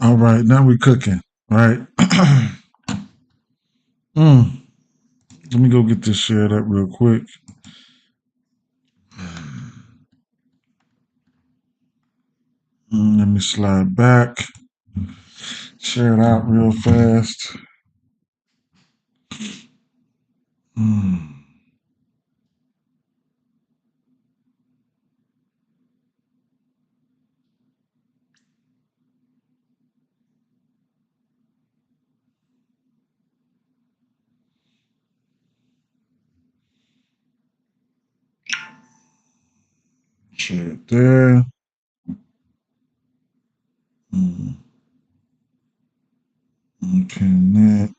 All right, now we're cooking. Right. mm, Let me go get this shared up real quick. Let me slide back. Share it out real fast. Mm. Share it there. Mm. Pin that.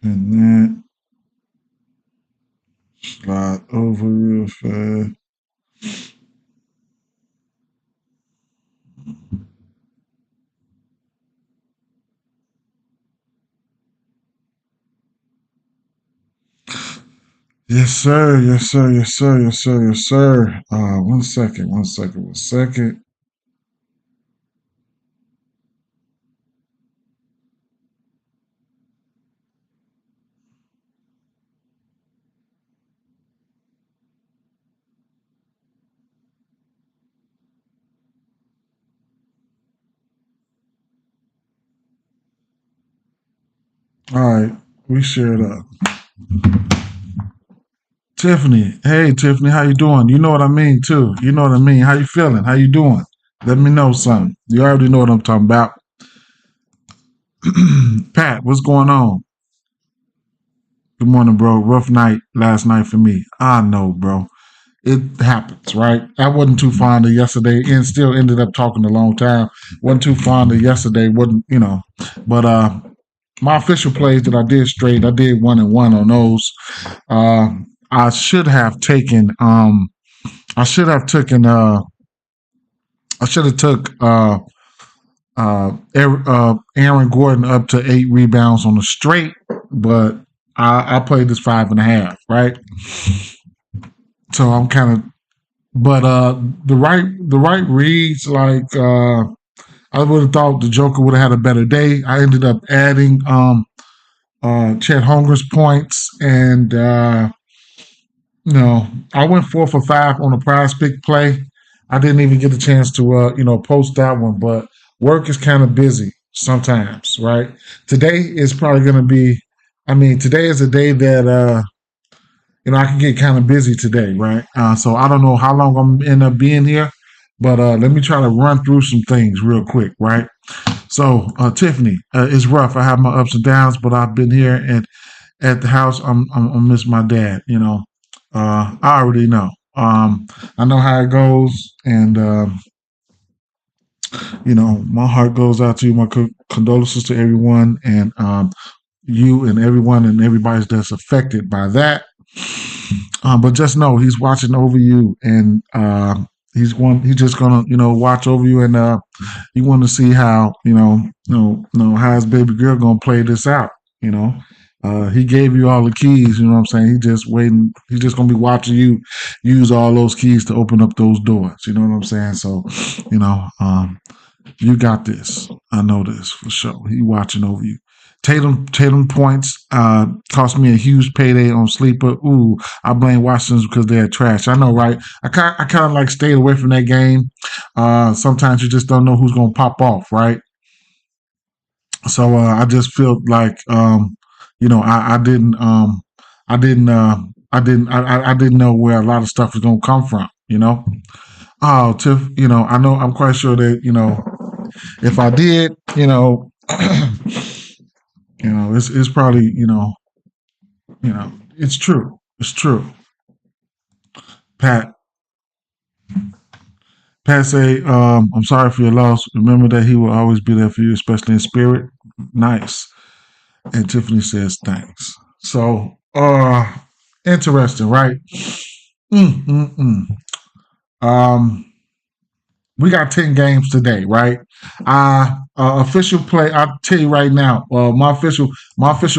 Pin that. Slide over real fast. Yes, sir. Yes, sir. Yes, sir. Yes, sir. Yes, sir. 1 second. 1 second. 1 second. All right. We shared up. Tiffany. Hey, Tiffany. How you doing? You know what I mean, too. You know what I mean. How you feeling? How you doing? Let me know something. You already know what I'm talking about. Pat, what's going on? Good morning, bro. Rough night last night for me. I know, bro. It happens, right? I wasn't too fond of yesterday and still ended up talking a long time. Wasn't too fond of yesterday, wasn't. But my official plays that I did straight, I did 1-1 on those. Uh I should have taken I should have taken I should have took Aaron Gordon up to 8 rebounds on the straight, but I played this 5.5, right? So I'm kind of, but the right reads, like I would have thought the Joker would have had a better day. I ended up adding Chet Holmgren's points, and I went 4 for 5 on a prize pick play. I didn't even get a chance to post that one, but work is kind of busy sometimes, right? Today is probably going to be. I mean, today is a day that I can get kind of busy today, right? So I don't know how long I'm end up being here, but let me try to run through some things real quick, right? So, Tiffany, it's rough. I have my ups and downs, but I've been here and at the house. I'm miss my dad. I already know. I know how it goes, and my heart goes out to you. My condolences to everyone, and you and everyone and everybody that's affected by that. But just know he's watching over you, and he's just gonna watch over you, and you want to see how how his baby girl gonna play this out. You know, he gave you all the keys. You know what I'm saying? He just waiting. He's just gonna be watching you use all those keys to open up those doors. You know what I'm saying? So, you got this. I know this for sure. He watching over you. Tatum points cost me a huge payday on sleeper. Ooh, I blame Washington because they're trash. I know, right? I kind of like stayed away from that game. Sometimes you just don't know who's gonna pop off, right? So I just feel like I didn't I didn't know where a lot of stuff was gonna come from. Oh, Tiff, I know I'm quite sure that if I did, it's probably it's true. It's true. Pat Pat say, I'm sorry for your loss. Remember that he will always be there for you, especially in spirit. Nice. And Tiffany says thanks. So interesting, right? Mm, mm, mm. Um we got 10 games today, right? Official play. I'll tell you right now. My official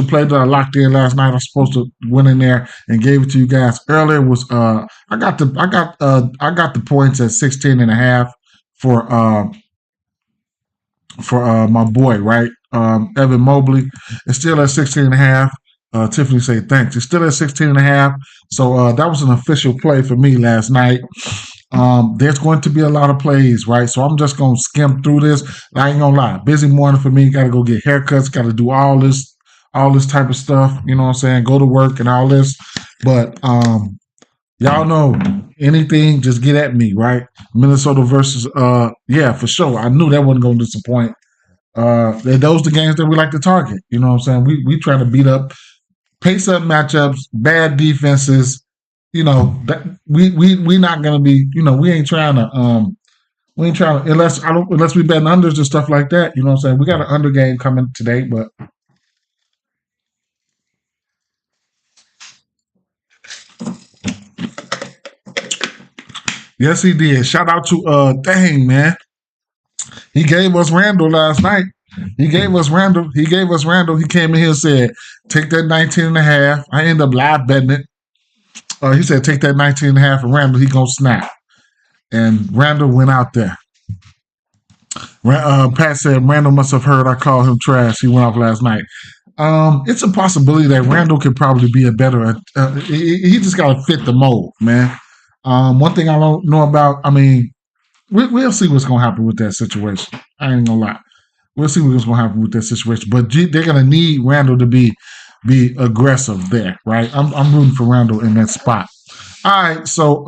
play that I locked in last night. I'm supposed to went in there and gave it to you guys earlier. Was I got the points at 16.5 for for my boy, right? Evan Mobley. It's still at 16.5. Tiffany say thanks. It's still at 16.5. So that was an official play for me last night. There's going to be a lot of plays, right? So I'm just gonna skim through this. I ain't gonna lie, busy morning for me. Got to go get haircuts. Got to do all this type of stuff. You know what I'm saying? Go to work and all this. But y'all know anything, just get at me, right? Minnesota versus yeah, for sure. I knew that wasn't gonna disappoint. Those the games that we like to target. You know what I'm saying? We try to beat up pace up matchups, bad defenses. You know that we not gonna be. You know we ain't trying to unless we bet unders and stuff like that. You know what I'm saying? We got an under game coming today, but yes, he did. Shout out to dang man. He gave us Randall last night. He gave us Randall. He came in here and said, take that 19.5. I ended up live betting it. He said, take that 19.5 and Randall, he gonna snap. And Randall went out there. Pat said Randall must have heard I called him trash. He went off last night. It's a possibility that Randall could probably be a better. He just got to fit the mold, man. One thing I don't know about, I mean, we'll see what's going to happen with that situation. I ain't gonna lie. We'll see what's going to happen with that situation. But they're going to need Randall to be aggressive there, right? I'm rooting for Randall in that spot. All right, so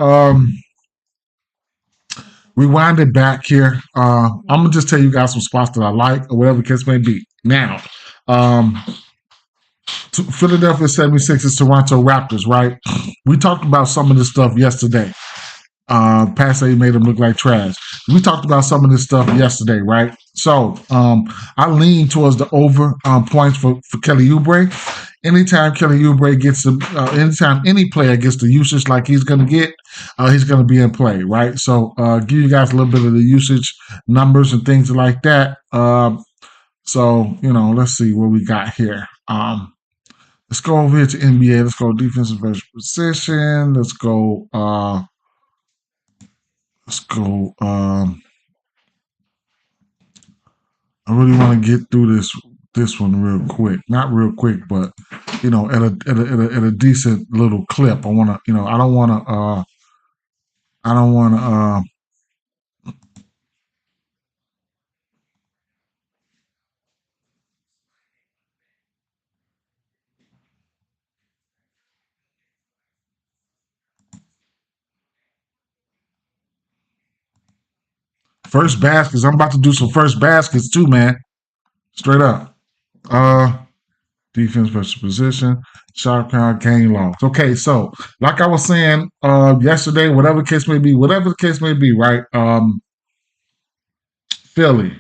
rewind it back here. I'm gonna just tell you guys some spots that I like or whatever the case may be. Now, Philadelphia 76ers, Toronto Raptors, right? We talked about some of this stuff yesterday. Passay made them look like trash. We talked about some of this stuff yesterday, right? So I lean towards the over points for Kelly Oubre. Anytime Kelly Oubre gets anytime any player gets the usage like he's going to get, he's going to be in play, right? So give you guys a little bit of the usage numbers and things like that. So let's see what we got here. Let's go over here to NBA. Let's go defensive versus position. Let's go. I really want to get through this one real quick. Not real quick, but at a decent little clip. I want to. I don't want to. First baskets. I'm about to do some first baskets too, man. Straight up. Defense versus position, shot count, gain loss. Okay, so like I was saying yesterday, whatever the case may be, right? Philly.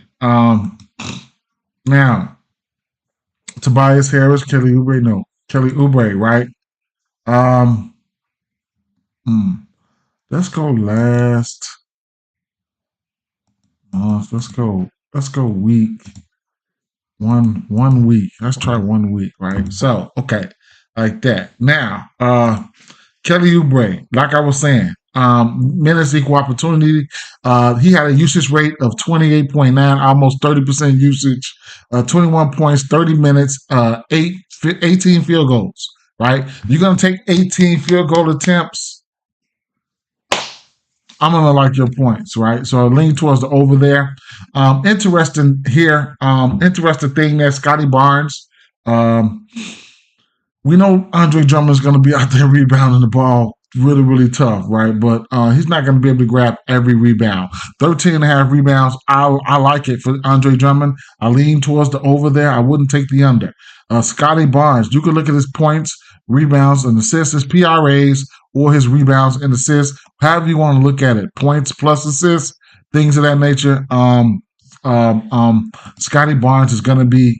Now, Tobias Harris, Kelly Oubre, right? Let's go last. Let's go week. One week. Let's try 1 week, right? So, okay, like that. Now, Kelly Oubre, like I was saying, minutes equal opportunity. He had a usage rate of 28.9, almost 30% usage, 21 points, 30 minutes, 18 field goals, right? You're going to take 18 field goal attempts. I'm going to like your points, right? So I lean towards the over there. Interesting here. Interesting thing there, Scotty Barnes. We know Andre Drummond's going to be out there rebounding the ball really, really tough, right? But he's not going to be able to grab every rebound. 13.5 rebounds. I like it for Andre Drummond. I lean towards the over there. I wouldn't take the under. Scotty Barnes, you could look at his points, rebounds, and assists, his PRAs, or his rebounds and assists, however you want to look at it. Points plus assists, things of that nature. Scotty Barnes is going to be,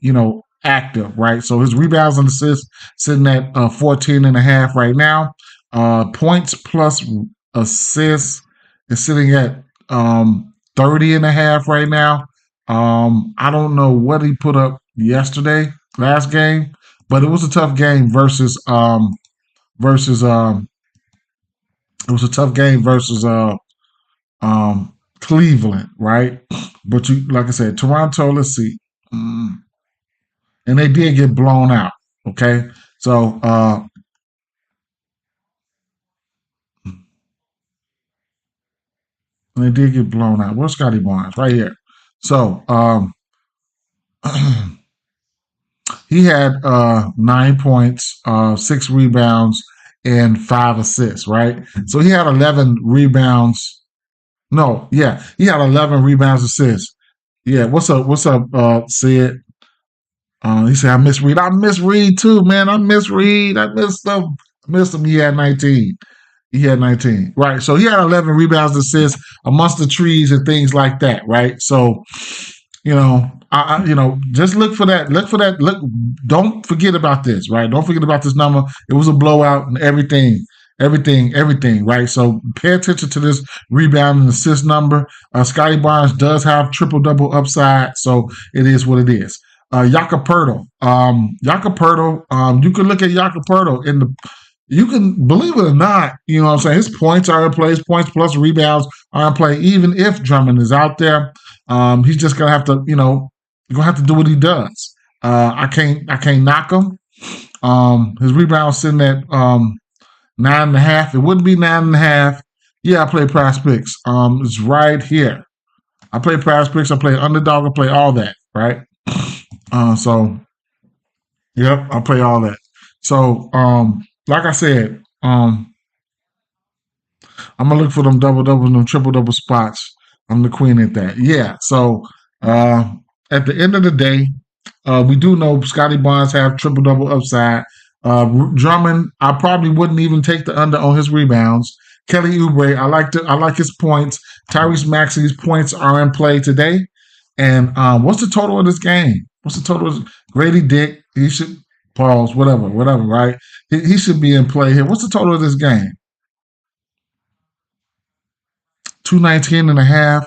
active, right? So his rebounds and assists sitting at 14.5 right now. Points plus assists is sitting at 30.5 right now. I don't know what he put up last game, but it was a tough game versus Cleveland, right? But you, like I said, Toronto. Let's see, and they did get blown out. Okay, so they did get blown out. Where's Scotty Barnes? Right here. So he had 9 points, 6 rebounds, and 5 assists. Right. So he had 11 rebounds. No, yeah, he had 11 rebounds, assists. Yeah, what's up? What's up, Sid? He said, I miss Reed. I miss Reed too, man. I miss Reed. I missed him. I missed him. He had 19. He had 19. Right. So he had 11 rebounds, assists amongst the trees and things like that. Right. So, just look for that. Look for that. Look, don't forget about this. Right. Don't forget about this number. It was a blowout and everything. Right. So pay attention to this rebound and assist number. Scotty Barnes does have triple double upside. So it is what it is. Jakob you can look at Jakob in the. You can believe it or not, you know what I'm saying. His points are in play. His points plus rebounds are in play. Even if Drummond is out there, he's just gonna have to, gonna have to do what he does. I can't knock him. His rebound sitting at 9.5. It wouldn't be 9.5. Yeah, I play Prize Picks. It's right here. I play Prize Picks. I play Underdog. I play all that. Right. So, yep, I play all that. So, like I said, I'm gonna look for them double doubles and them triple double spots. I'm the queen at that. Yeah. So, at the end of the day, we do know Scotty Barnes have triple double upside. Drummond, I probably wouldn't even take the under on his rebounds. Kelly Oubre, I like his points. Tyrese Maxey's points are in play today. And what's the total of this game? What's the total of Grady Dick? He should pause, whatever, right? He should be in play here. What's the total of this game? 219.5.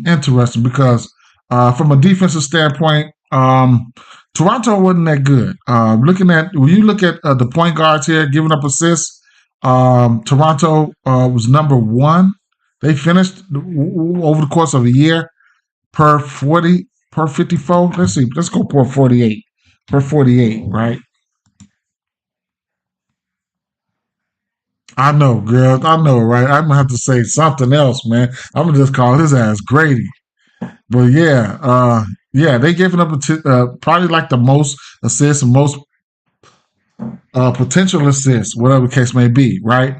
Interesting, because from a defensive standpoint, Toronto wasn't that good. When you look at the point guards here giving up assists, Toronto was number one. They finished over the course of a year per 54. Let's see. Let's go per 48. Per 48, right? I know, girl. I know, right? I'm gonna have to say something else, man. I'm gonna just call his ass Grady. But yeah, they giving up probably like the most assists and most potential assists, whatever the case may be, right?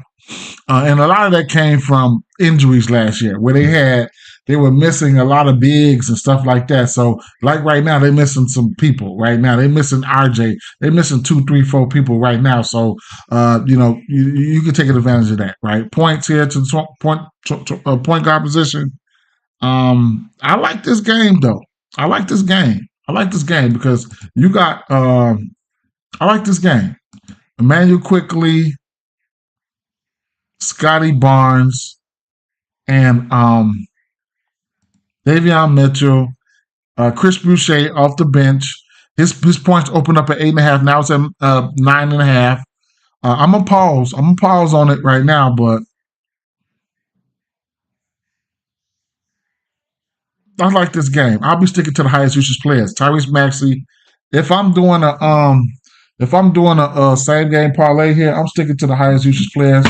And a lot of that came from injuries last year, where they were missing a lot of bigs and stuff like that. So, like right now, they're missing some people. Right now, they're missing RJ. They're missing 2, 3, 4 people right now. So, you can take advantage of that, right? Points here to the point guard position. I like this game though. I like this game because you got. I like this game. Emmanuel Quickly, Scotty Barnes, and Davion Mitchell, Chris Boucher off the bench. His points opened up at 8.5. Now it's at 9.5. I'm gonna pause. On it right now, but I like this game. I'll be sticking to the highest usage players. Tyrese Maxey. If I'm doing a same game parlay here, I'm sticking to the highest usage players,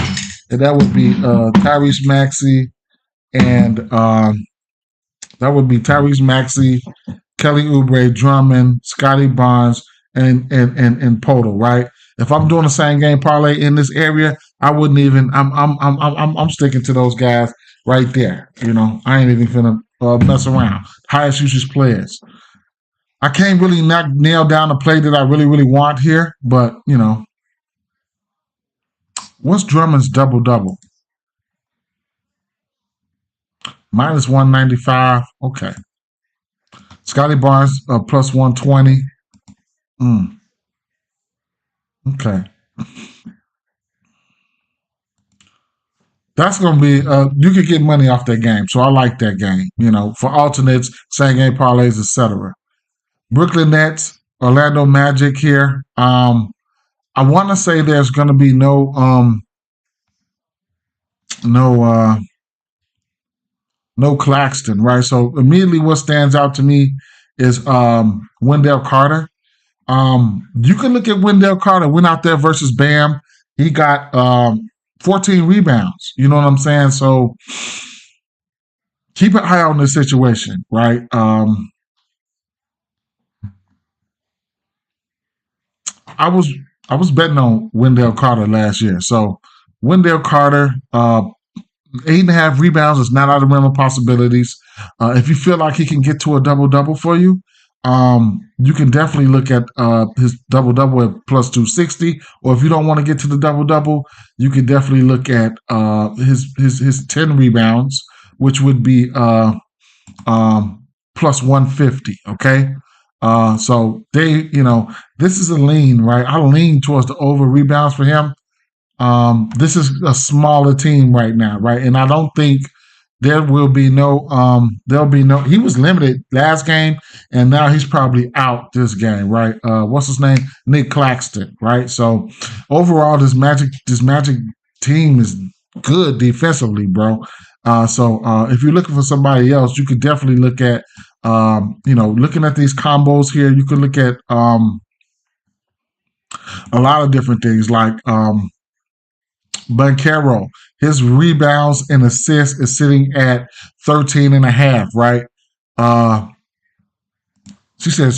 and that would be Tyrese Maxey and Kelly Oubre, Drummond, Scotty Barnes, and Poto. Right? If I'm doing a same game parlay in this area, I wouldn't even. I'm sticking to those guys right there. I ain't even gonna mess around. Highest usage players. I can't really nail down a play that I really, really want here, but what's Drummond's double double? Minus 195. Okay. Scotty Barnes plus 120. Okay. That's going to be, you could get money off that game. So I like that game, for alternates, same game parlays, etc. Brooklyn Nets, Orlando Magic here. I want to say there's going to be no no Claxton, right? So immediately what stands out to me is Wendell Carter. You can look at Wendell Carter, went out there versus Bam. He got 14 rebounds. You know what I'm saying? So keep an eye on this situation, right? I was I was betting on Wendell Carter last year. So Wendell Carter, 8.5 rebounds is not out of the realm of possibilities. If you feel like he can get to a double double for you, you can definitely look at his double double at plus 260. Or if you don't want to get to the double double, you can definitely look at his 10 rebounds, which would be plus 150. Okay. So this is a lean, right? I lean towards the over rebounds for him. This is a smaller team right now, right? And I don't think there'll be no, he was limited last game and now he's probably out this game, right? What's his name? Nick Claxton, right? So overall, this Magic team is good defensively, bro. So if you're looking for somebody else, you could definitely look at, looking at these combos here, you could look at a lot of different things like Banchero, his rebounds and assists is sitting at 13 and a half, right? Uh, she said,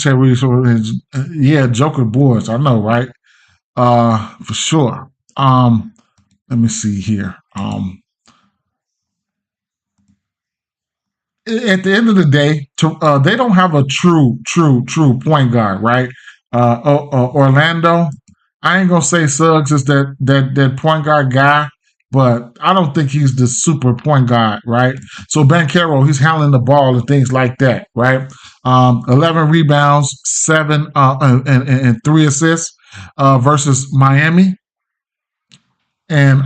yeah, Joker boards. I know, right? For sure. Let me see here. At the end of the day, they don't have a true point guard, right? Orlando, I ain't gonna say Suggs is that point guard guy, but I don't think he's the super point guard, right? So Banchero, he's handling the ball and things like that, right? 11 rebounds, 7 and 3 assists versus Miami, and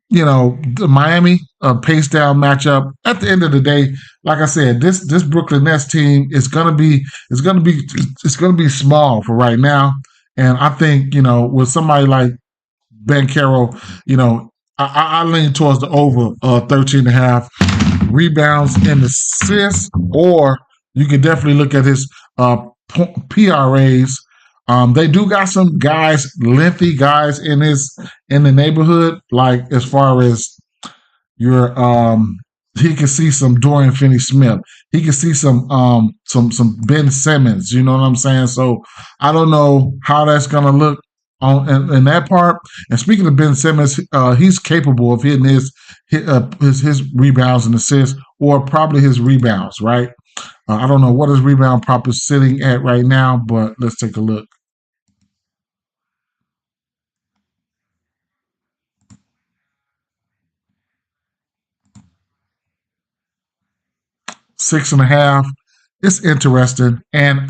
the Miami pace down matchup. At the end of the day, like I said, this Brooklyn Nets team is gonna be small for right now. And I think with somebody like Banchero, I lean towards the over 13 and a half rebounds and assists, or you can definitely look at his PRAs. They do got some guys, lengthy guys in the neighborhood, like as far as your he can see some Dorian Finney-Smith. He can see some Ben Simmons, you know what I'm saying? So I don't know how that's gonna look on in that part. And speaking of Ben Simmons, he's capable of hitting his rebounds and assists, or probably his rebounds, right? I don't know what his rebound prop is sitting at right now, but let's take a look. 6.5. It's interesting. And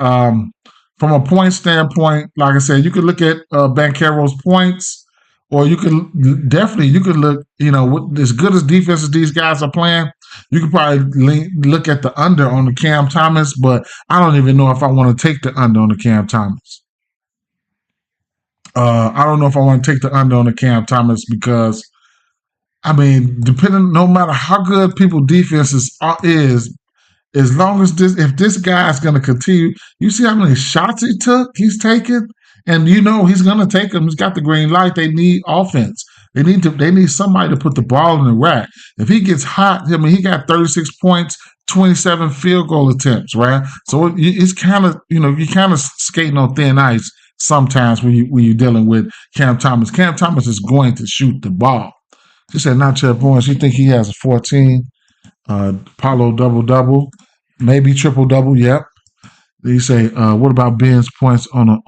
from a point standpoint, like I said, you could look at Banchero's points, or you could look, with as good as defenses these guys are playing, you could probably look at the under on the Cam Thomas, but I don't even know if I want to take the under on the Cam Thomas. I don't know if I want to take the under on the Cam Thomas because, I mean, no matter how good people defenses is, as long as if this guy's going to continue, you see how many shots he's taken, and he's going to take them. He's got the green light. They need offense. They need somebody to put the ball in the rack. If he gets hot, I mean, he got 36 points, 27 field goal attempts, right? So it's kind of, you're kind of skating on thin ice sometimes when you're dealing with Cam Thomas. Cam Thomas is going to shoot the ball. She said, not your points. You think he has a 14? Paulo double, maybe triple double. Yep. You say, what about Ben's points on a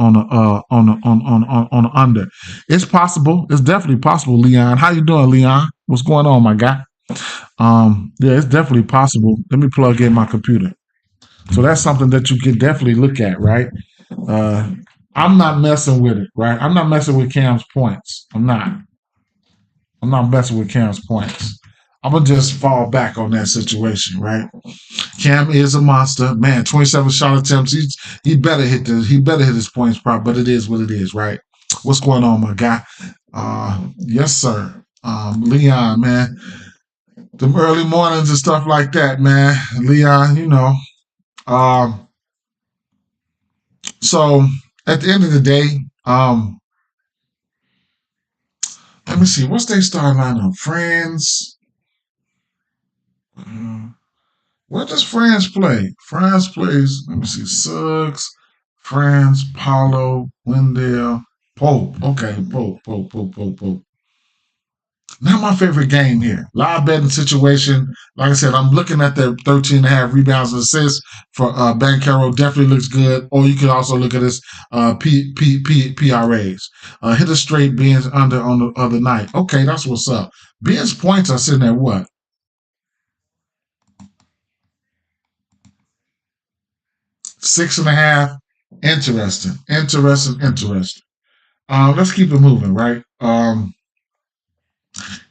under? It's possible. It's definitely possible. Leon, how you doing, Leon? What's going on, my guy? Yeah, it's definitely possible. Let me plug in my computer. So that's something that you can definitely look at, right? I'm not messing with it, right? I'm not messing with Cam's points. I'm not messing with Cam's points. I'm gonna just fall back on that situation, right? Cam is a monster, man. 27 shot attempts. He better hit his points prop, but it is what it is, right? What's going on, my guy? Yes, sir. Leon, man. them early mornings and stuff like that, man. Leon, Um, so at the end of the day, let me see, what's their starting lineup? France. Uh, where does France play? France plays, let me see, Suggs, France, Paulo, Wendell, Pope. Okay, Pope. Not my favorite game here. Live betting situation. Like I said, I'm looking at the 13.5 rebounds and assists for Bankero. Definitely looks good. Or you could also look at his PRAs. Hit a straight Ben's under on the other night. Okay, that's what's up. Ben's points are sitting at what? 6.5. Interesting. Let's keep it moving, right?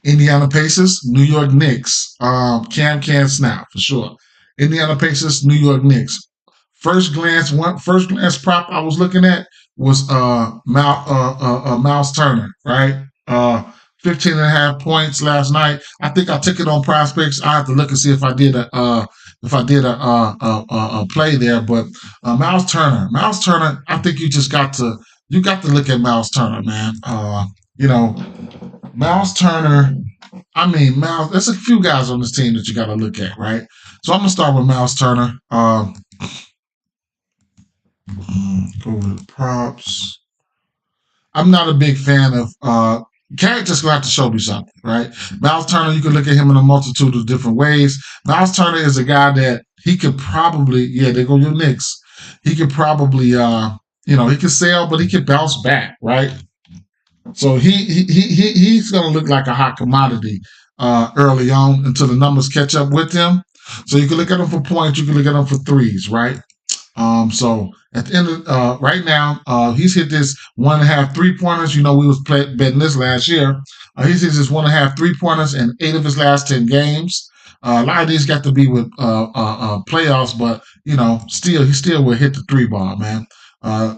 Indiana Pacers, New York Knicks. Cam can snap for sure. Indiana Pacers, New York Knicks. First glance prop I was looking at was Miles Turner, right? 15 and a half points last night. I think I took it on prospects. I have to look and see if I did a play there. But Miles Turner, I think you got to look at Miles Turner, man. Miles Turner. Miles. There's a few guys on this team that you got to look at, right? So I'm gonna start with Miles Turner. Go with props. I'm not a big fan of Cat just gonna have to show me something, right? Miles Turner, you can look at him in a multitude of different ways. Miles Turner is a guy that he could probably, there go your Knicks. He could probably, he could sell, but he could bounce back, right? So he's gonna look like a hot commodity early on until the numbers catch up with him. So you can look at him for points, you can look at him for threes, right? So at the end of right now, he's hit this 1.5 3-pointers. We was betting this last year. He's hit this 1.5 3-pointers in 8 of his last 10 games. A lot of these got to be with playoffs, but he still will hit the 3-ball, man.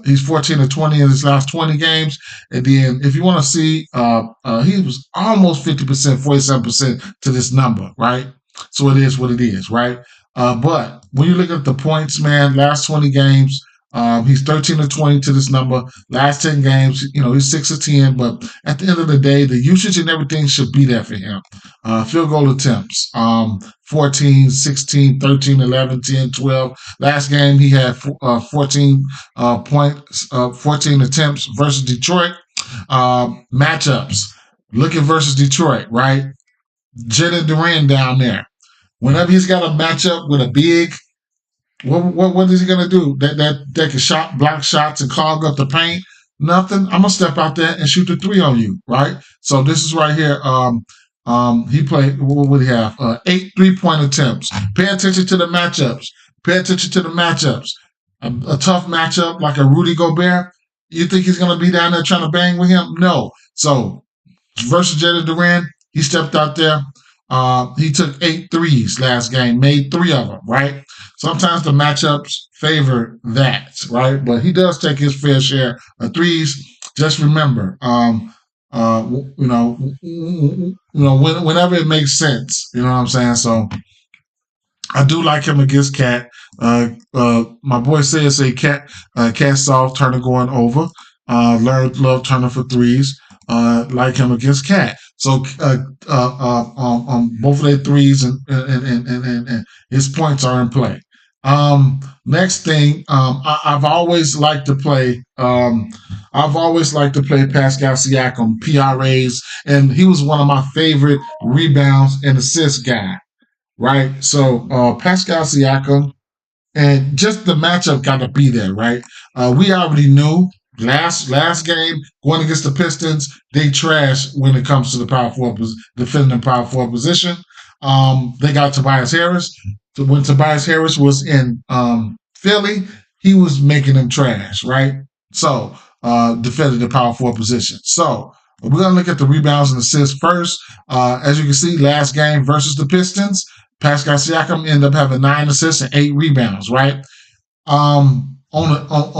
He's 14 of 20 in his last 20 games. And then if you want to see, he was almost 50%, 47% to this number, right? So it is what it is, right? But when you look at the points, man, last 20 games, he's 13 of 20 to this number. Last 10 games, he's 6 of 10. But at the end of the day, the usage and everything should be there for him. Field goal attempts, 14, 16, 13, 11, 10, 12. Last game, he had 14 points, 14 attempts versus Detroit. Matchups, looking versus Detroit, right? Jalen Duran down there. Whenever he's got a matchup with a big, what is he gonna do? That can block shots and clog up the paint? Nothing. I'm gonna step out there and shoot the 3 on you, right? So this is right here. He played. What would he have? 8 3-point attempts. Pay attention to the matchups. A tough matchup like a Rudy Gobert. You think he's gonna be down there trying to bang with him? No. So versus Jalen Duran, he stepped out there. He took 8 threes last game, made 3 of them, right? Sometimes the matchups favor that, right? But he does take his fair share of threes. Just remember, whenever it makes sense, you know what I'm saying? So I do like him against Cat. My boy says Cat soft, Turner going over. Love Turner for threes. Like him against Cat. So both of their threes and his points are in play. Next thing, I've always liked to play. Pascal Siakam PRAs, and he was one of my favorite rebounds and assist guy. Right. So Pascal Siakam, and just the matchup got to be there, right? We already knew. Last game going against the Pistons, they trash when it comes to the power forward, defending power forward position. They got Tobias Harris. So when Tobias Harris was in Philly, he was making them trash, right? So defending the power forward position. So we're gonna look at the rebounds and assists first. As you can see, last game versus the Pistons, Pascal Siakam ended up having 9 assists and 8 rebounds, right? On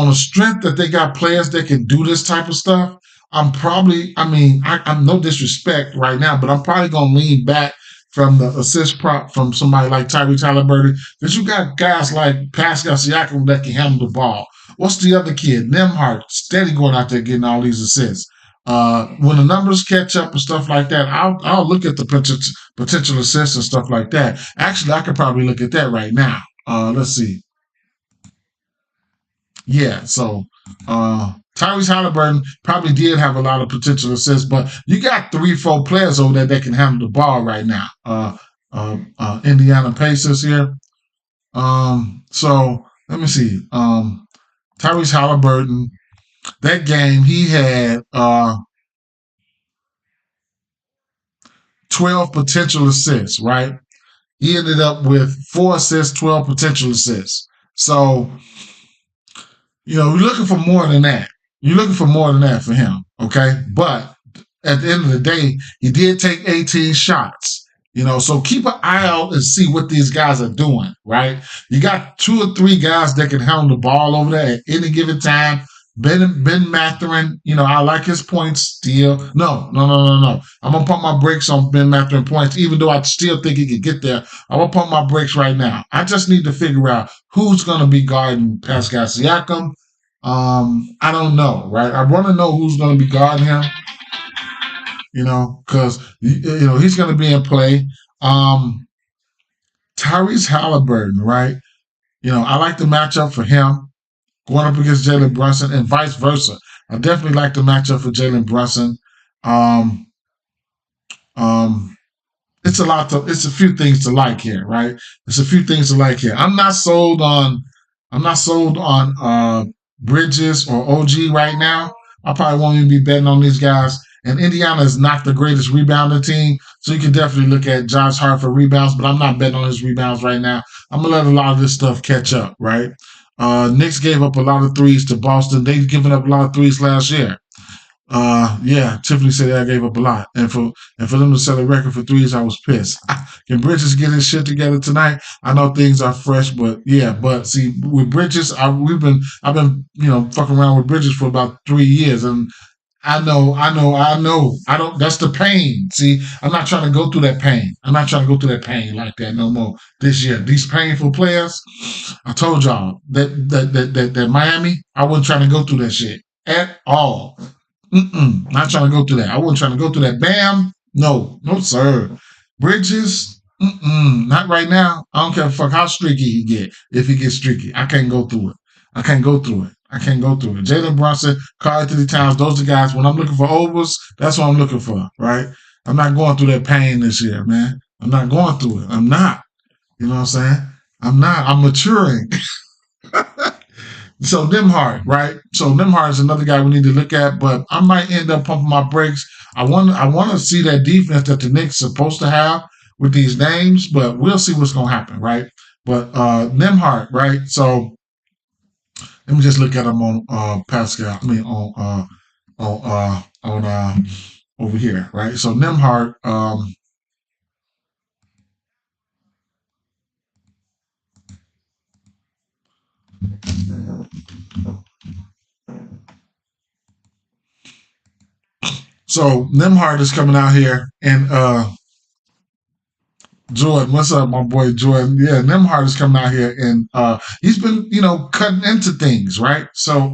a strength that they got players that can do this type of stuff, I'm no disrespect right now, but I'm probably going to lean back from the assist prop from somebody like Tyrese Halliburton, because you got guys like Pascal Siakam that can handle the ball. What's the other kid? Nembhard, steady going out there getting all these assists. When the numbers catch up and stuff like that, I'll look at the potential assists and stuff like that. Actually, I could probably look at that right now. Let's see. Yeah, so Tyrese Halliburton probably did have a lot of potential assists, but you got 3-4 players over there that can handle the ball right now. Indiana Pacers here. So let me see. Tyrese Halliburton, that game he had 12 potential assists, right? He ended up with 4 assists, 12 potential assists. So, you're looking for more than that. You're looking for more than that for him, okay? But at the end of the day, he did take 18 shots. So keep an eye out and see what these guys are doing, right? You got 2 or 3 guys that can handle the ball over there at any given time. Ben Mathurin, I like his points still. No. I'm going to pump my brakes on Ben Mathurin points, even though I still think he could get there. I'm going to pump my brakes right now. I just need to figure out who's going to be guarding Pascal Siakam. I don't know, right? I want to know who's going to be guarding him, because, he's going to be in play. Tyrese Halliburton, right? I like the matchup for him going up against Jalen Brunson and vice versa. I definitely like the matchup for Jalen Brunson. It's a few things to like here, right? It's a few things to like here. I'm not sold on Bridges or OG right now. I probably won't even be betting on these guys. And Indiana is not the greatest rebounding team, so you can definitely look at Josh Hart for rebounds, but I'm not betting on his rebounds right now. I'm going to let a lot of this stuff catch up, right? Knicks gave up a lot of threes to Boston. They've given up a lot of threes last year. Tiffany said I gave up a lot. And for them to set a record for threes, I was pissed. Can Bridges get his shit together tonight? I know things are fresh, but see, with Bridges, I've been fucking around with Bridges for about 3 years, and I know. That's the pain. See, I'm not trying to go through that pain. I'm not trying to go through that pain like that no more this year. These painful players, I told y'all that Miami, I wasn't trying to go through that shit at all. Not trying to go through that. I wasn't trying to go through that. Bam, no, sir. Bridges, not right now. I don't care how streaky he get. If he gets streaky, I can't go through it. Jalen Brunson, Karl Anthony Towns, those are guys. When I'm looking for overs, that's what I'm looking for, right? I'm not going through that pain this year, man. I'm not going through it. I'm not. You know what I'm saying? I'm not. I'm maturing. So Nembhard, right? So Nembhard is another guy we need to look at, but I might end up pumping my brakes. I want to see that defense that the Knicks are supposed to have with these names, but we'll see what's going to happen, right? But Nembhard, right? So let me just look at him on Pascal. I mean on over here, right? So Nembhard. So Nembhard is coming out here, and Jordan, what's up, my boy Jordan? Yeah, Nembhard is coming out here, and he's been, cutting into things, right? So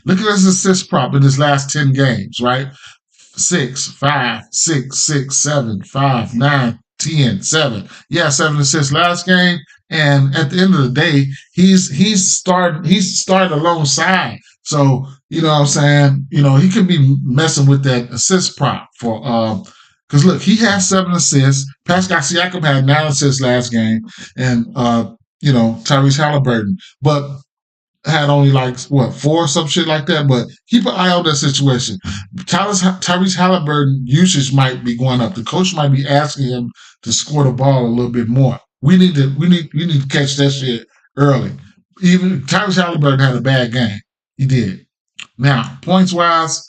look at his assist prop in his last 10 games, right? 6, 5, 6, 6, 7, 5, 9, 10, 7. Yeah, 7 assists last game. And at the end of the day, he's started alongside. So, you know what I'm saying? He could be messing with that assist prop for because look, he has 7 assists. Pascal Siakam had 9 assists last game, and Tyrese Halliburton, but had only 4, some shit like that. But keep an eye on that situation. Tyrese Halliburton usage might be going up. The coach might be asking him to score the ball a little bit more. We need to catch that shit early. Even Tyrese Halliburton had a bad game. He did. Now, points wise,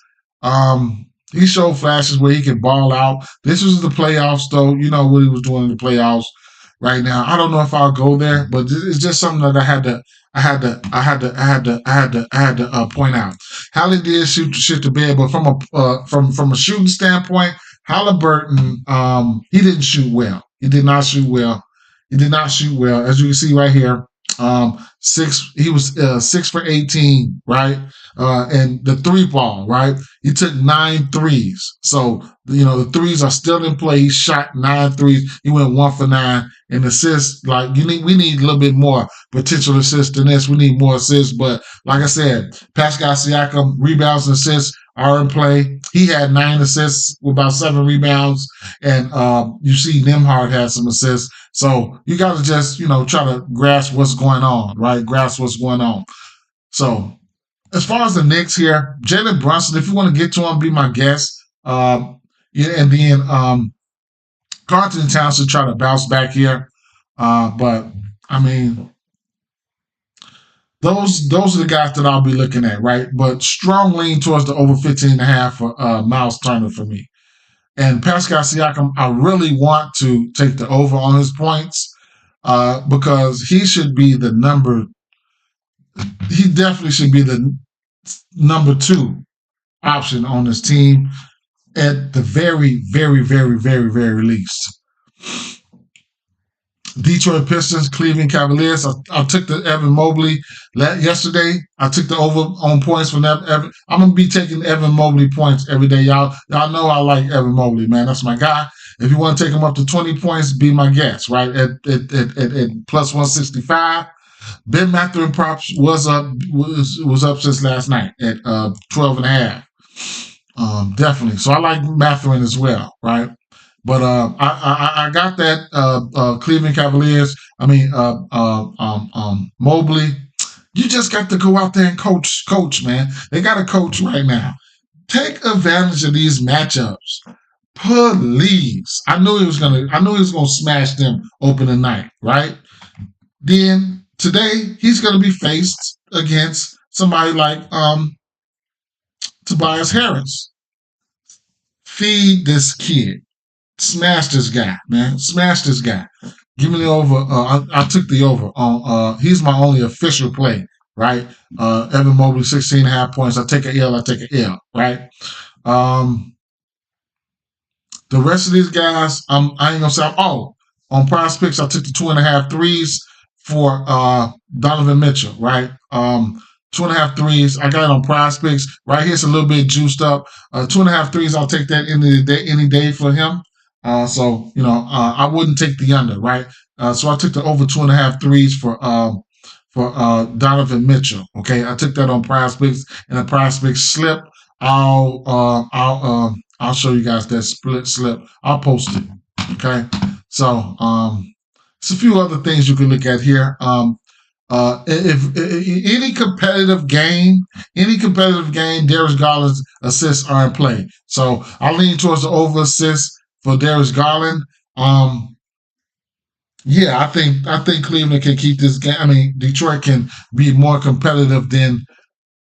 he showed flashes where he can ball out. This was the playoffs, though. You know what he was doing in the playoffs. Right now, I don't know if I'll go there, but it's just something that I had to point out. Hallie did shoot shit to bed, but from a shooting standpoint, Halliburton, he didn't shoot well. He did not shoot well. He did not shoot well, as you can see right here. He was 6 for 18, right? And the three ball, right? He took 9 threes. So, the threes are still in play. He shot 9 threes. He went 1 for 9. And assists, we need a little bit more potential assists than this. We need more assists. But like I said, Pascal Siakam, rebounds and assists are in play. He had 9 assists with about 7 rebounds. And you see Nembhard had some assists. So you got to just, try to grasp what's going on, right? Grasp what's going on. So as far as the Knicks here, Jalen Brunson, if you want to get to him, be my guest. And then Carlton Towns should try to bounce back here. But, I mean, those are the guys that I'll be looking at, right? But strong lean towards the over 15.5 for Miles Turner for me. And Pascal Siakam, I really want to take the over on his points because he should be he definitely should be the number 2 option on this team at the very, very, very, very, very least. Detroit Pistons, Cleveland Cavaliers. I took the Evan Mobley yesterday. I took the over on points from Evan. I'm gonna be taking Evan Mobley points every day, y'all. Y'all know I like Evan Mobley, man. That's my guy. If you want to take him up to 20 points, be my guest, right? At plus 165. Ben Mathurin props was up since last night at 12.5. Definitely. So I like Mathurin as well, right? But I got that Cleveland Cavaliers. Mobley. You just got to go out there and coach, man. They got to coach right now. Take advantage of these matchups, please. I knew he was gonna smash them opening night, right? Then today he's gonna be faced against somebody like Tobias Harris. Feed this kid. Smash this guy, man. Smash this guy. Give me the over. I took the over on. He's my only official play, right? Evan Mobley, 16.5 points. I take an L, right? The rest of these guys, I ain't gonna say. On Prize Picks, I took the 2.5 threes for Donovan Mitchell, right? 2.5 threes. I got it on Prize Picks. Right here, it's a little bit juiced up. 2.5 threes. I'll take that any day for him. I wouldn't take the under, right? So I took the over 2.5 threes for Donovan Mitchell. Okay, I took that on Prize Picks, and a Prize Picks slip. I'll show you guys that split slip. I'll post it. Okay, so it's a few other things you can look at here. If any competitive game, Darius Garland's assists are in play. So I lean towards the over assists for Darius Garland. I think Cleveland can keep this game. Detroit can be more competitive than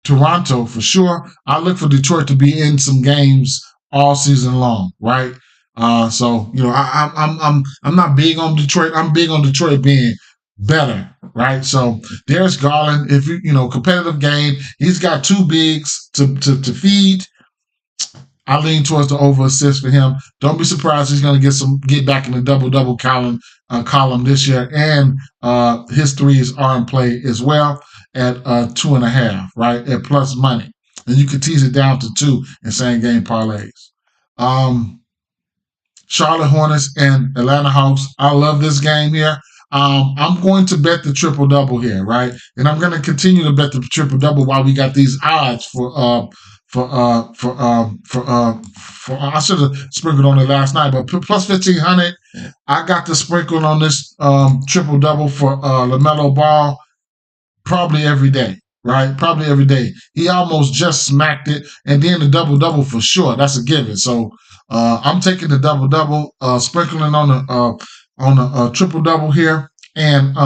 Toronto for sure. I look for Detroit to be in some games all season long, right? I'm not big on Detroit. I'm big on Detroit being better, right? So Darius Garland, if competitive game, he's got 2 bigs to feed. I lean towards the over assist for him. Don't be surprised he's going to get back in the double column this year, and his threes are in play as well at 2.5, right, at plus money, and you can tease it down to 2 in same game parlays. Charlotte Hornets and Atlanta Hawks. I love this game here. I'm going to bet the triple double here, right, and I'm going to continue to bet the triple double while we got these odds for I should have sprinkled on it last night, but plus 1,500. I got the sprinkle on this triple double for LaMelo Ball probably every day, right? Probably every day. He almost just smacked it, and then the double double for sure. That's a given. So I'm taking the double double, sprinkling on the triple double here, and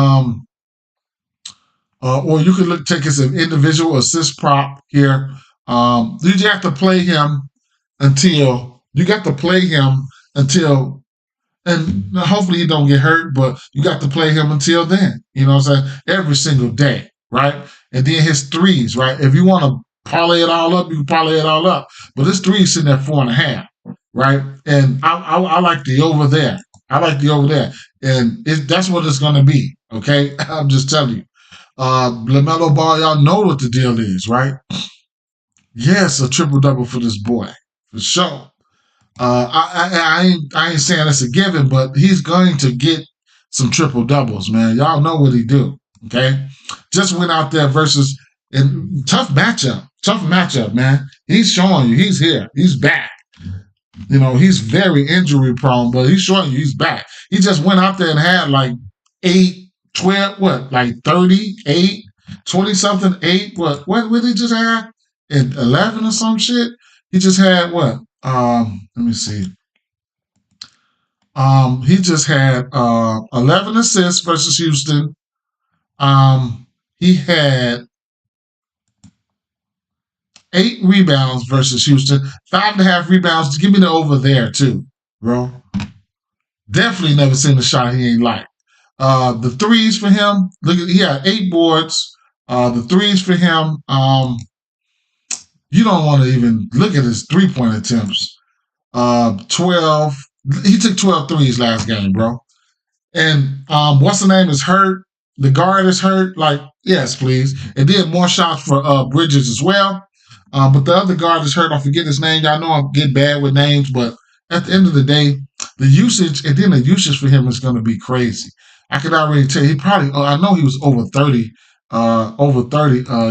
or you could take it as an individual assist prop here. You have to play him until and hopefully he don't get hurt, but you got to play him until then. You know what I'm saying? Every single day, right? And then his threes, right? If you want to parlay it all up, you can parlay it all up. But his threes sitting at 4.5, right? And I like the over there. I like the over there, and that's what it's going to be. Okay, I'm just telling you. LaMelo Ball, y'all know what the deal is, right? Yes, a triple double for this boy, for sure. I ain't saying it's a given, but he's going to get some triple doubles, man. Y'all know what he do. Okay, just went out there versus and tough matchup, man. He's showing you he's here, he's back. You know, he's very injury prone, but he's showing you he's back. He just went out there and had like 8, 12, what, like 38, 20 something, 8, what did he just have? And 11 or some shit? He just had what? Let me see. He just had 11 assists versus Houston. He had 8 rebounds versus Houston, 5.5 rebounds. Give me the over there too, bro. Definitely never seen a shot he ain't like. The threes for him, look at he had 8 boards. The threes for him, you don't want to even look at his 3-point attempts. 12. He took 12 threes last game, bro. And what's the name is hurt. The guard is hurt. Like, yes, please. And did more shots for Bridges as well. But the other guard is hurt. I forget his name. Y'all know I get bad with names, but at the end of the day, the usage and then the usage for him is going to be crazy. I could already tell he probably. I know he was over 30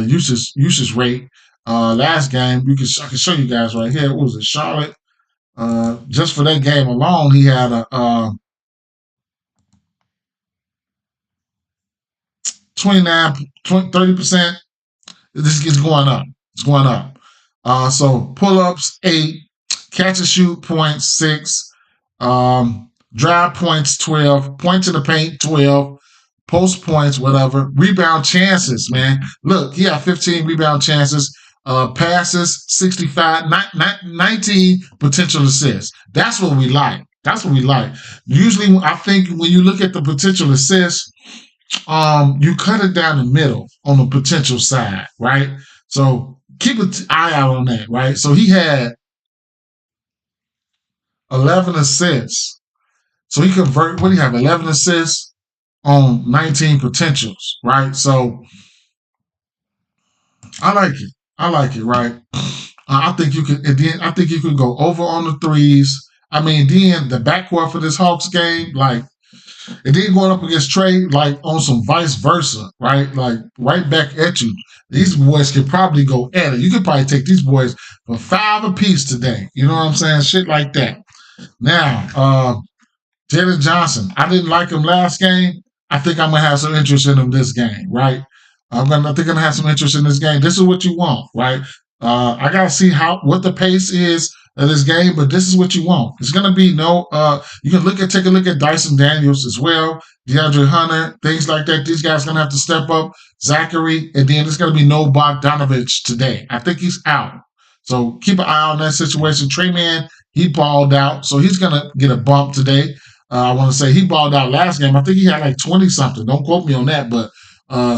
usage rate last game. I can show you guys right here. What was it, Charlotte? Just for that game alone, he had a 29, 30%. This is going up. It's going up. So pull-ups, 8. Catch and shoot, points, 6. Drive points, 12. Points in the paint, 12. Post points, whatever. Rebound chances, man. Look, he had 15 rebound chances. Passes, 65. 19 potential assists. That's what we like. That's what we like. Usually, I think when you look at the potential assists, you cut it down the middle on the potential side, right? So keep an eye out on that, right? So he had 11 assists. So he convert, what do you have, 11 assists on 19 potentials, right? So I like it. I like it, right? I think you could, and then I think you could go over on the threes. I mean, then the backcourt for this Hawks game, like, and then going up against Trey, like on some vice versa, right? Like right back at you. These boys could probably go at it. You could probably take these boys for 5 apiece today. You know what I'm saying? Shit like that. Now, Jalen Johnson, I didn't like him last game. I think I'm gonna have some interest in him this game, right? I think I'm gonna have some interest in this game. This is what you want, right? I gotta see what the pace is of this game, but this is what you want. It's gonna be no. You can take a look at Dyson Daniels as well, DeAndre Hunter, things like that. These guys gonna have to step up. Zachary, and then it's gonna be no Bogdanovich today. I think he's out, so keep an eye on that situation. Trey Man, he balled out, so he's gonna get a bump today. I want to say he balled out last game. I think he had like 20 something. Don't quote me on that, but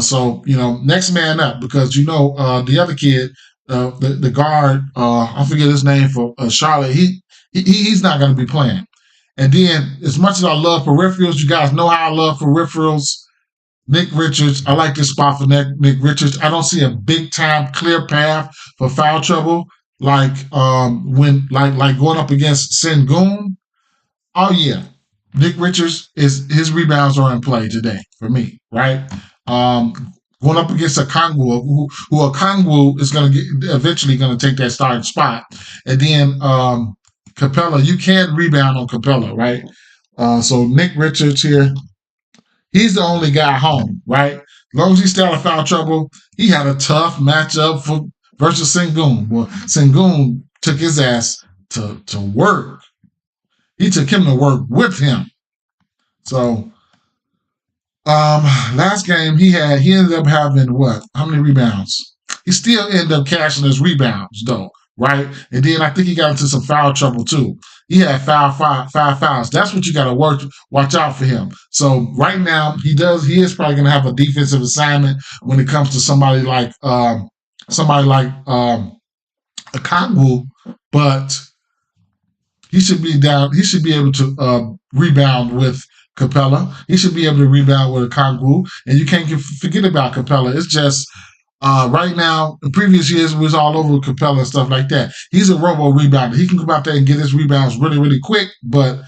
so next man up, because the other kid. The guard, I forget his name for Charlotte. He's not going to be playing. And then, as much as I love peripherals, you guys know how I love peripherals. Nick Richards, I like this spot for Nick Richards. I don't see a big time clear path for foul trouble like when going up against Sengun. Oh yeah, Nick Richards his rebounds are in play today for me, right? Going up against a Kongwu, who a Kongwu is going to get eventually going to take that starting spot, and then Capella, you can rebound on Capella, right? So Nick Richards here, he's the only guy home, right? As long as he stayed out of foul trouble, he had a tough matchup versus Sengun. Well, Sengun took his ass to work. He took him to work with him. So. Last game he ended up having what? How many rebounds? He still ended up cashing his rebounds though, right? And then I think he got into some foul trouble too. He had five fouls. That's what you got to watch out for him. So right now he is probably going to have a defensive assignment when it comes to somebody like a Kongwu, but he should be down. He should be able to rebound with Capella. He should be able to rebound with a Kangwu. And you can't forget about Capella. It's just right now, in previous years, it was all over Capella and stuff like that. He's a robo rebounder. He can go out there and get his rebounds really, really quick, but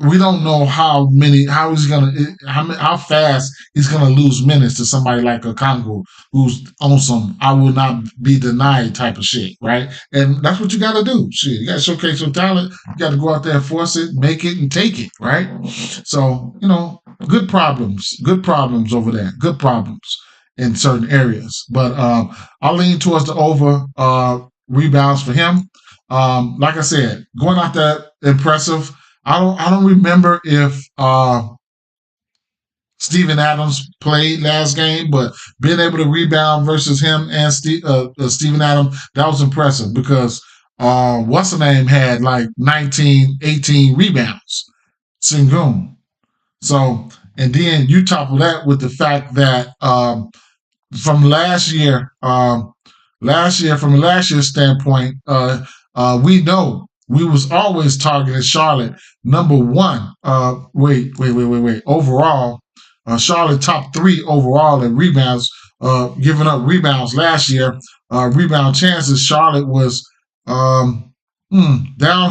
we don't know how fast he's gonna lose minutes to somebody like a Congo who's on some "I will not be denied" type of shit, right? And that's what you got to do. Shit, you got to showcase your talent. You got to go out there and force it, make it, and take it, right? So good problems over there. Good problems in certain areas, but I'll lean towards the over rebounds for him. Like I said, going out there impressive. I don't remember if Steven Adams played last game, but being able to rebound versus him and Steven Adams, that was impressive because what's the name had like 19, 18 rebounds, Sengun. So, and then you topple that with the fact that from last year, from last year's standpoint, we know we was always targeting Charlotte number one. Wait. Overall, Charlotte top 3 overall in rebounds, giving up rebounds last year. Rebound chances, Charlotte was down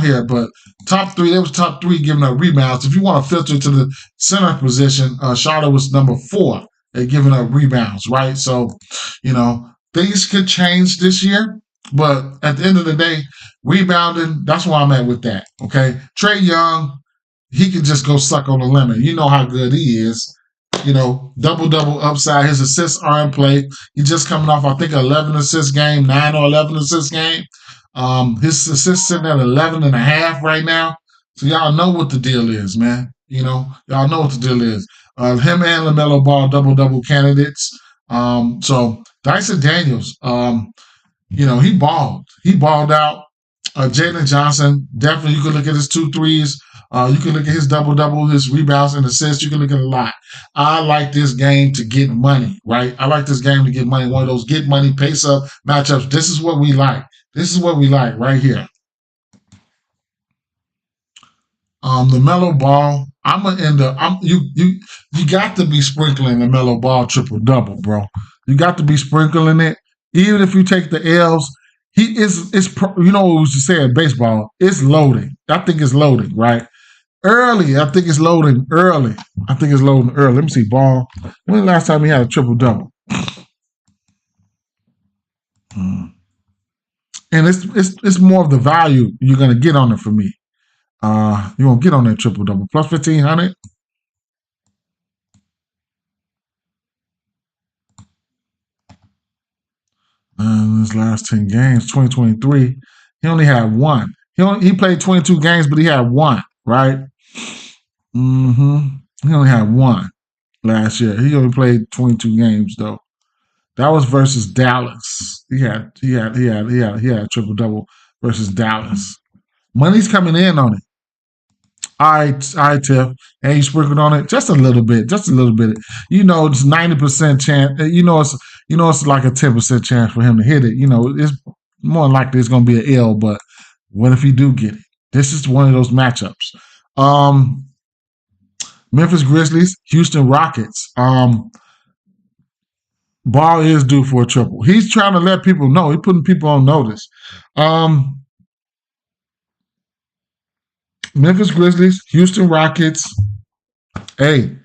here, but top 3. They was top 3 giving up rebounds. If you want to filter to the center position, Charlotte was number 4 at giving up rebounds, right? So, things could change this year. But at the end of the day, rebounding, that's where I'm at with that, okay? Trae Young, he can just go suck on the lemon. You know how good he is. Double-double upside. His assists are in play. He's just coming off, I think, 11 assist game, 9 or 11 assist game. His assists sitting at 11 and a half right now. So y'all know what the deal is, man. Y'all know what the deal is. Him and LaMelo Ball, double-double candidates. So Dyson Daniels, he balled. He balled out. Jalen Johnson, definitely you can look at his 2 threes. You can look at his double-double, his rebounds and assists. You can look at a lot. I like this game to get money, right? I like this game to get money. One of those get money, pace up matchups. This is what we like. This is what we like right here. The Melo Ball, I'm gonna end up. You got to be sprinkling the Melo Ball triple-double, bro. You got to be sprinkling it. Even if you take the L's, it's what we used to say in baseball, it's loading. I think it's loading, right? Early, I think it's loading early. Let me see, Ball. When the last time he had a triple-double? And it's more of the value you're going to get on it for me. You're going to get on that triple-double. Plus 1,500. His last 10 games, 2023, he only had 1. He played 22 games, but he had 1, right? He only had 1 last year. He only played 22 games though. That was versus Dallas. He had a triple-double versus Dallas. Money's coming in on it. All right, Tiff. And you sprinkled on it just a little bit. It's 90% chance. It's like a 10% chance for him to hit it. It's more likely it's going to be an L, but what if he do get it? This is one of those matchups. Memphis Grizzlies, Houston Rockets. Ball is due for a triple. He's trying to let people know. He's putting people on notice. Memphis Grizzlies, Houston Rockets. Hey,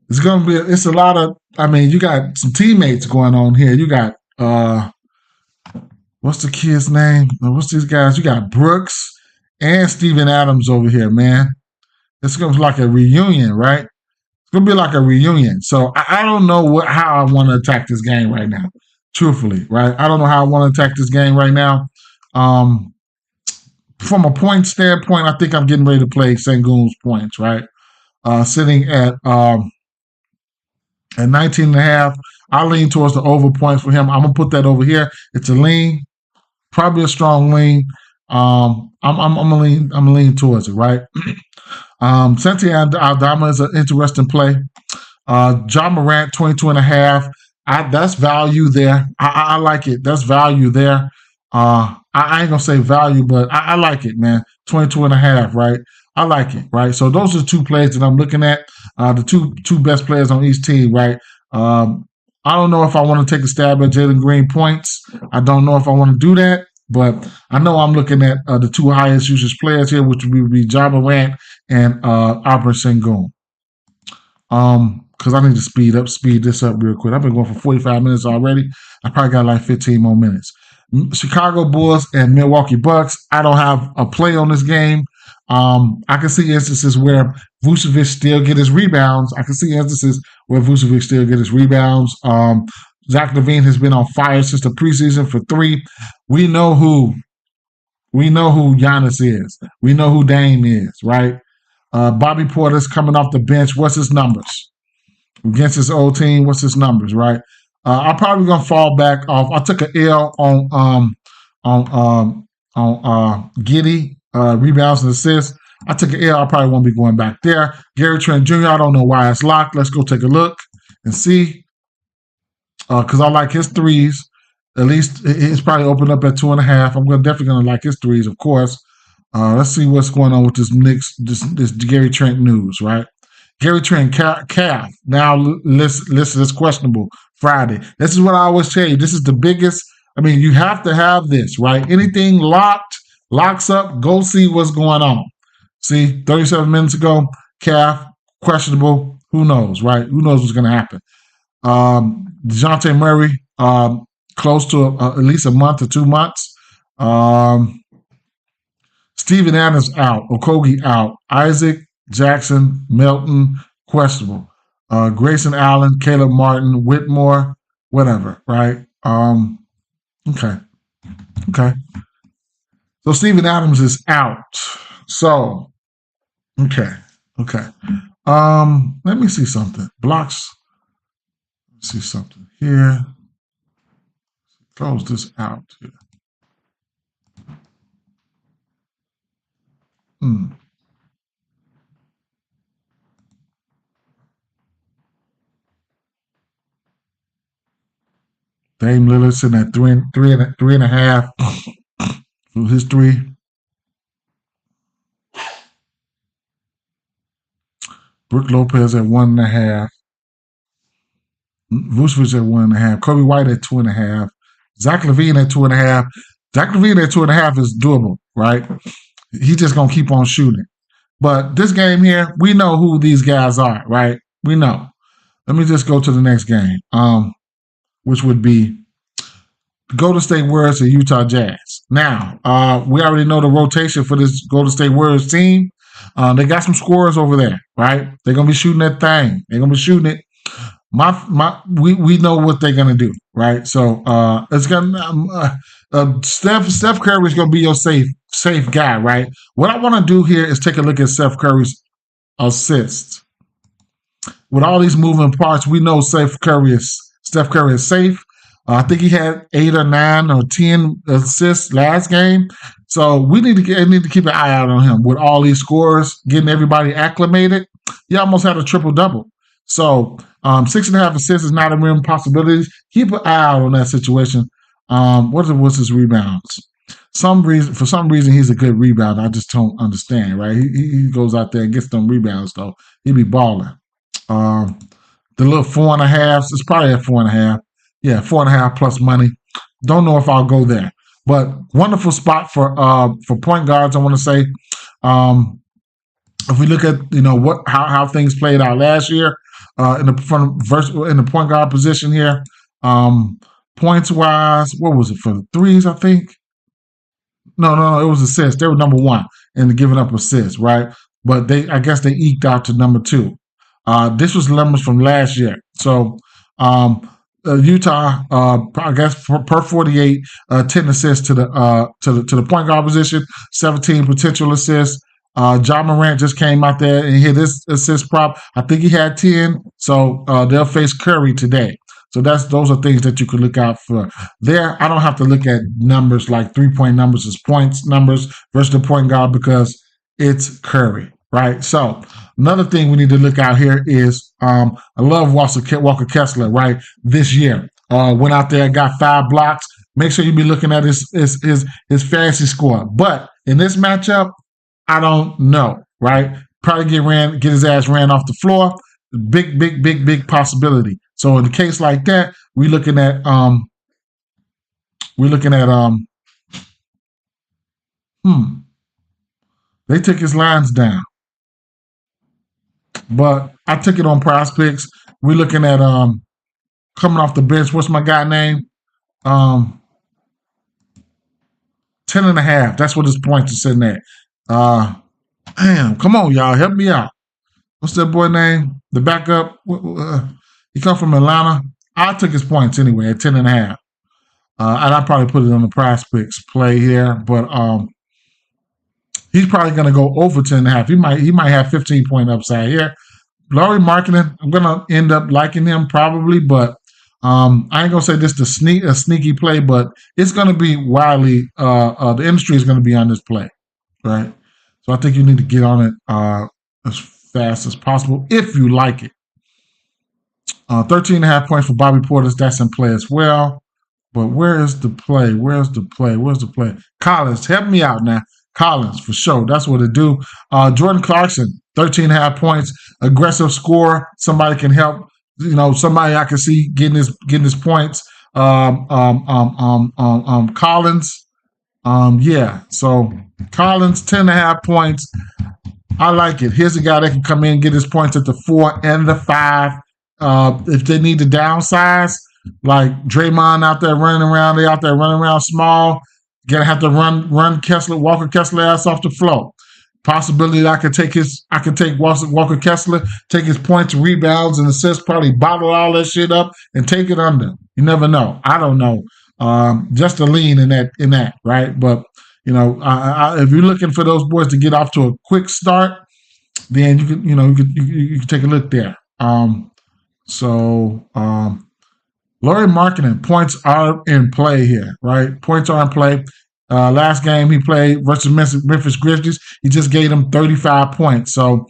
it's a lot of, you got some teammates going on here. You got, what's the kid's name? What's these guys? You got Brooks and Steven Adams over here, man. It's going to be like a reunion, right? It's going to be like a reunion. So I don't know how I want to attack this game right now, truthfully, right? I don't know how I want to attack this game right now. From a point standpoint, I think I'm getting ready to play Sengun's points, right? Sitting at 19.5. I'll lean towards the over points for him. I'm going to put that over here. It's a lean, probably a strong lean. I'm gonna lean towards it, right? Santi Aldama is an interesting play. John Morant, 22.5. That's value there. I like it. That's value there. I ain't gonna say value, but I like it, man. 22.5, right? I like it, right? So those are the two plays that I'm looking at. The two best players on each team, right? I don't know if I want to take a stab at Jalen Green points. I don't know if I want to do that, but I know I'm looking at the two highest usage players here, which would be Ja Morant and Alperen Sengun. Because I need to speed this up real quick. I've been going for 45 minutes already. I probably got like 15 more minutes. Chicago Bulls and Milwaukee Bucks. I don't have a play on this game. I can see instances where Vucevic still get his rebounds. I can see instances where Vucevic still get his rebounds. Zach LaVine has been on fire since the preseason for three. We know who Giannis is. We know who Dame is, right? Bobby Porter's coming off the bench. What's his numbers? Against his old team, what's his numbers, right? I'm probably gonna fall back off. I took an L on Giddey, rebounds and assists. I took an L. I probably won't be going back there. Gary Trent Jr. I don't know why it's locked. Let's go take a look and see. Because I like his threes. At least it's probably opened up at 2.5. I'm definitely gonna like his threes, of course. Let's see what's going on with this Knicks, this Gary Trent news, right? Gary Trent calf now listed as questionable Friday. This is what I always tell you. This is the biggest. I mean, you have to have this, right? Anything locks up, go see what's going on. See, 37 minutes ago, calf, questionable. Who knows, right? Who knows what's going to happen? DeJounte Murray, close to at least a month or 2 months. Steven Adams out. Okogie out. Isaac Jackson, Melton, questionable. Grayson Allen, Caleb Martin, Whitmore, whatever, right? Okay. So Steven Adams is out. So, okay. Let me see something. Blocks. Let's see something here. Close this out here. Dame Lillard sitting at three and a half. His three. Brook Lopez at 1.5. Vucevic at 1.5. Kobe White at 2.5. Zach LaVine at 2.5. Zach LaVine at 2.5 is doable, right? He's just gonna keep on shooting. But this game here, we know who these guys are, right? We know. Let me just go to the next game, which would be Golden State Warriors and Utah Jazz. Now, we already know the rotation for this Golden State Warriors team. They got some scorers over there, right? They're gonna be shooting that thing. They're gonna be shooting it. We know what they're gonna do, right? So it's gonna Steph Curry is gonna be your safe guy, right? What I want to do here is take a look at Steph Curry's assists. With all these moving parts, we know Steph Curry is safe. I think he had 8 or 9 or 10 assists last game. So we need to keep an eye out on him. With all these scores, getting everybody acclimated, he almost had a triple-double. So 6.5 assists is not a real possibility. Keep an eye out on that situation. What's his rebounds? For some reason, he's a good rebounder. I just don't understand, right? He goes out there and gets them rebounds, though. He be balling. The little 4.5, it's probably at 4.5. Yeah, 4.5 plus money. Don't know if I'll go there, but wonderful spot for point guards. I want to say, if we look at how things played out last year in the point guard position here, points wise, what was it for the threes? I think. No, it was assists. They were number 1 in the giving up assists, right? But I guess they eked out to number 2. This was the numbers from last year. So Utah, I guess per 48, 10 assists to the point guard position, 17 potential assists. Ja Morant just came out there and hit his assist prop. I think he had 10. So they'll face Curry today. So those are things that you could look out for there. I don't have to look at numbers like 3-point numbers as points numbers versus the point guard because it's Curry, right? So another thing we need to look out here is I love Walker Kessler, right? This year went out there, got 5 blocks. Make sure you be looking at his fantasy score. But in this matchup, I don't know, right? Probably get his ass ran off the floor. Big possibility. So in a case like that, we're looking at they took his lines down. But I took it on Prize Picks. We're looking at coming off the bench. What's my guy name? 10.5. That's what his points are sitting at. Damn, come on, y'all, help me out. What's that boy name? The backup. He come from Atlanta. I took his points anyway at 10.5. And I probably put it on the Prize Picks play here, but he's probably going to go over 10.5. He might have 15-point upside here. Lauri Markkanen, I'm going to end up liking him probably, but I ain't going to say this is a sneaky play, but it's going to be wildly, the industry is going to be on this play, right? So I think you need to get on it as fast as possible if you like it. 13.5 points for Bobby Portis. That's in play as well. But where is the play? Where's the play? Collins, help me out now. Collins, for sure. That's what it do. Jordan Clarkson, 13.5 points. Aggressive score. Somebody can help. Somebody I can see getting his points. Collins. Yeah. So Collins, 10.5 points. I like it. Here's a guy that can come in and get his points at the 4 and the 5. If they need to downsize, like Draymond out there running around, they out there running around small. Gonna have to run Walker Kessler ass off the floor. Possibility that I could take Walker Kessler, take his points, rebounds, and assists, probably bottle all that shit up and take it under. You never know. I don't know. Just a lean in that, right? But if you're looking for those boys to get off to a quick start, then you can take a look there. Lauri Markkanen, points are in play here, right? Points are in play. Last game he played versus Memphis Grizzlies, he just gave them 35 points. So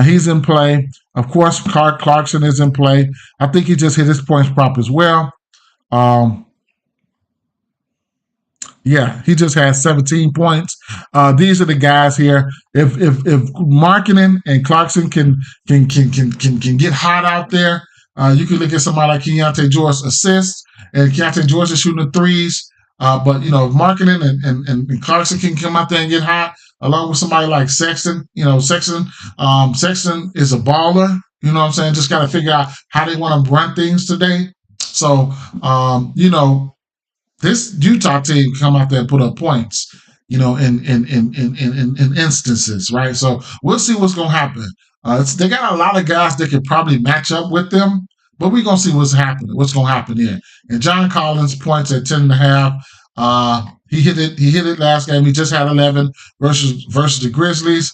he's in play. Of course, Clarkson is in play. I think he just hit his points prop as well. Yeah, he just had 17 points. These are the guys here. If Markkanen and Clarkson can get hot out there, you can look at somebody like Keontae George assists, and Keontae George is shooting the threes. But if Markkanen and Clarkson can come out there and get hot, along with somebody like Sexton. Sexton is a baller. You know what I'm saying? Just got to figure out how they want to run things today. So this Utah team come out there and put up points. In instances, right? So we'll see what's going to happen. They got a lot of guys that could probably match up with them, but we're going to see what's going to happen here. And John Collins points at 10.5. He hit it last game. He just had 11 versus the Grizzlies.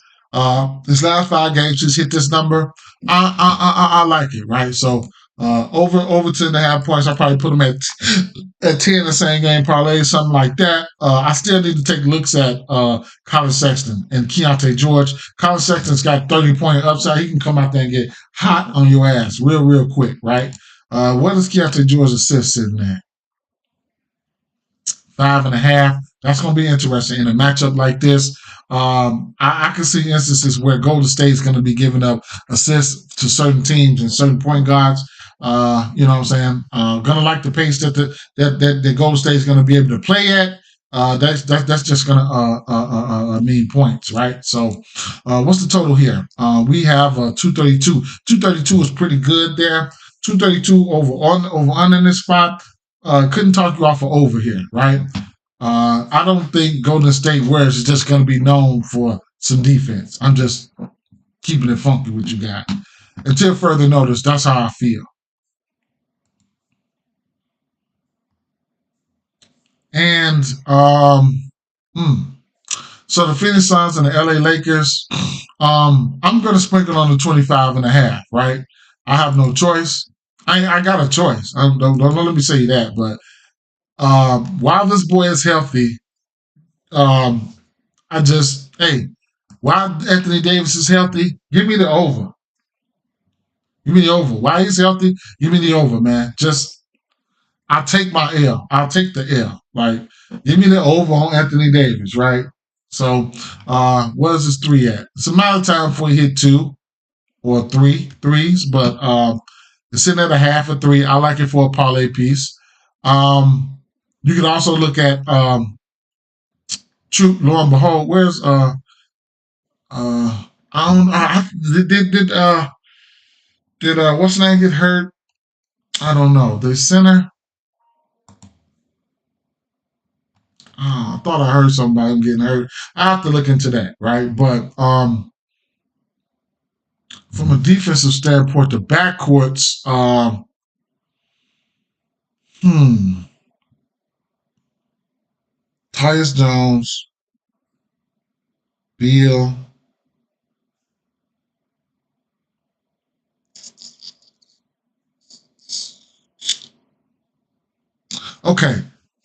His last 5 games, he's hit this number. I like it, right? So over 10.5 points, I'll probably put him at 10 the same game parlay, something like that. I still need to take looks at Colin Sexton and Keontae George. Colin Sexton's got 30-point upside. He can come out there and get hot on your ass real quick, right? What is Keontae George assist sitting at? 5.5. That's going to be interesting in a matchup like this. I can see instances where Golden State is going to be giving up assists to certain teams and certain point guards. You know what I'm saying? Gonna like the pace that Golden State is going to be able to play at. That's just going to mean points, right? So, what's the total here? We have 232. 232 is pretty good there. 232 over under in this spot. Couldn't talk you off of over here, right? I don't think Golden State Warriors is just going to be known for some defense. I'm just keeping it funky with you guys. Until further notice, that's how I feel. And so the Phoenix Suns and the LA Lakers, I'm going to sprinkle on the 25.5, right? I have no choice. I got a choice. Don't let me say that, but while this boy is healthy, while Anthony Davis is healthy, give me the over. Give me the over. While he's healthy, give me the over, man. I'll take my L. I'll take the L. Like, give me the over on Anthony Davis, right? So what is this 3 at? It's a matter of time before you hit 2 or 3 threes, but it's sitting at a half a 3. I like it for a parlay piece. You can also look at true. Lo and behold, where's I don't. Did what's his name get hurt? I don't know. The center. I thought I heard somebody getting hurt. I have to look into that, right? But from a defensive standpoint, the backcourts. Tyus Jones, Beal. Okay,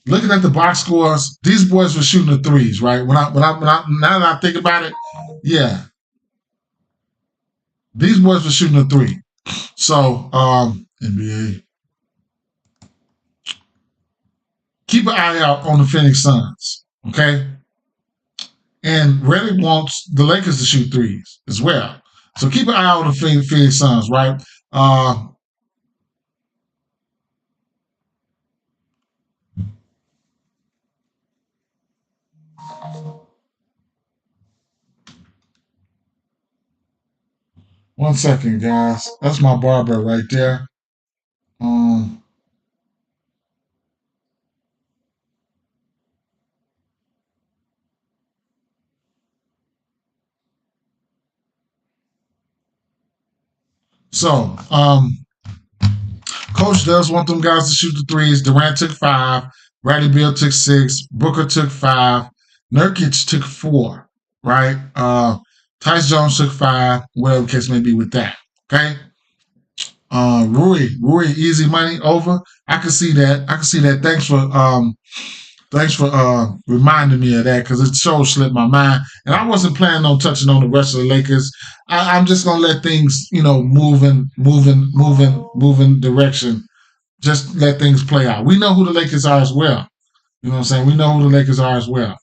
looking at the box scores, these boys were shooting the threes, right? Now that I think about it, yeah, these boys were shooting the three. So, NBA, keep an eye out on the Phoenix Suns, okay? And Reddick wants the Lakers to shoot threes as well. So keep an eye out on the Phoenix Suns, right? One second, guys. That's my barber right there. So, Coach does want them guys to shoot the threes. Durant took 5. Bradley Beal took 6. Booker took 5. Nurkic took 4. Right? Tyus Jones took 5. Whatever the case may be with that. Okay? Rui, easy money over. I can see that. Thanks for reminding me of that because it so slipped my mind. And I wasn't planning on touching on the rest of the Lakers. I'm just gonna let things, moving direction. Just let things play out. We know who the Lakers are as well. You know what I'm saying? We know who the Lakers are as well.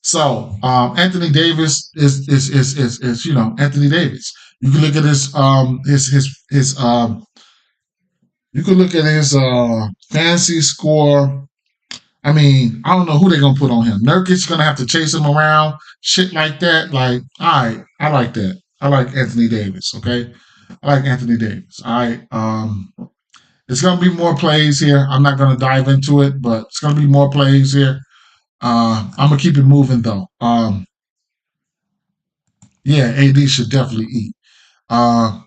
So Anthony Davis is Anthony Davis. You can look at his you can look at his fantasy score. I mean, I don't know who they're gonna put on him. Nurkic's gonna have to chase him around, shit like that. Like, all right, I like that. I like Anthony Davis. Okay, I like Anthony Davis. All right. It's gonna be more plays here. I'm not gonna dive into it, but it's gonna be more plays here. I'm gonna keep it moving though. Yeah, AD should definitely eat. Uh,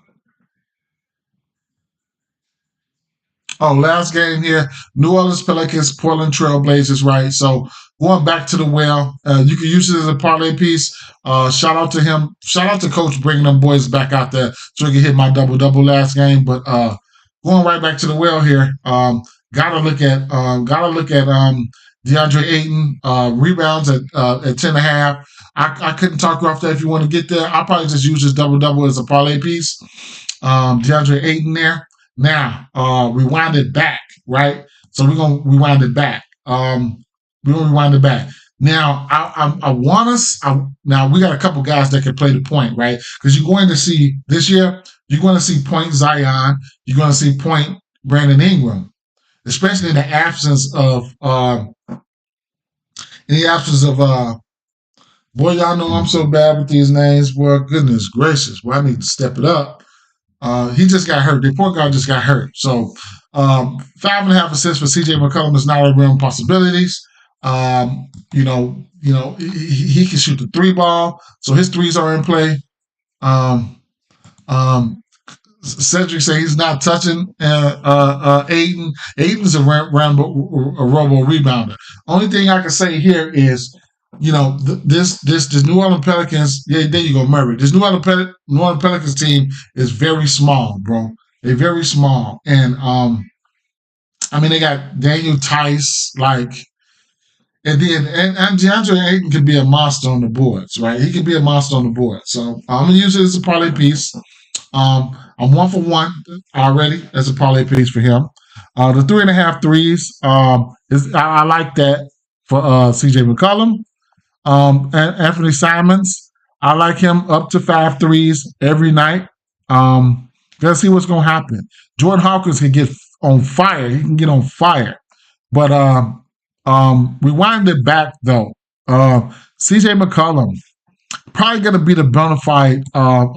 last game here, New Orleans Pelicans, Portland Trail Blazers, right? So going back to the well, you can use it as a parlay piece. Shout out to him. Shout out to Coach bringing them boys back out there so he can hit my double last game. But going right back to the well here, gotta look at DeAndre Ayton rebounds at 10.5. I couldn't talk you off that if you want to get there. I'll probably just use this double as a parlay piece. DeAndre Ayton there. Now, rewind it back, right? So we're gonna rewind it back. Now, I want us. Now we got a couple guys that can play the point, right? Because you're going to see this year, you're going to see point Zion, you're going to see point Brandon Ingram, especially in the absence of boy, y'all know I'm so bad with these names. Boy, goodness gracious, well, I need to step it up. He just got hurt. The point guard just got hurt. So 5.5 assists for CJ McCollum is not a real possibilities. He can shoot the 3 ball, so his threes are in play. Cedric say he's not touching Aiden. Aiden's a robo rebounder. Only thing I can say here is, this New Orleans Pelicans. Yeah, there you go, Murray. This New Orleans Pelicans team is very small, bro. They're very small, and they got Daniel Tice, like, and DeAndre Ayton can be a monster on the boards, right? He can be a monster on the board. So I'm gonna use it as a parlay piece. I'm 1 for 1 already as a parlay piece for him. The 3.5 threes, I like that for CJ McCollum. Anthony Simons, I like him up to 5 threes every night. Let's see what's going to happen. Jordan Hawkins can get on fire. He can get on fire. But rewind it back, though. CJ McCollum, probably going to be the bona fide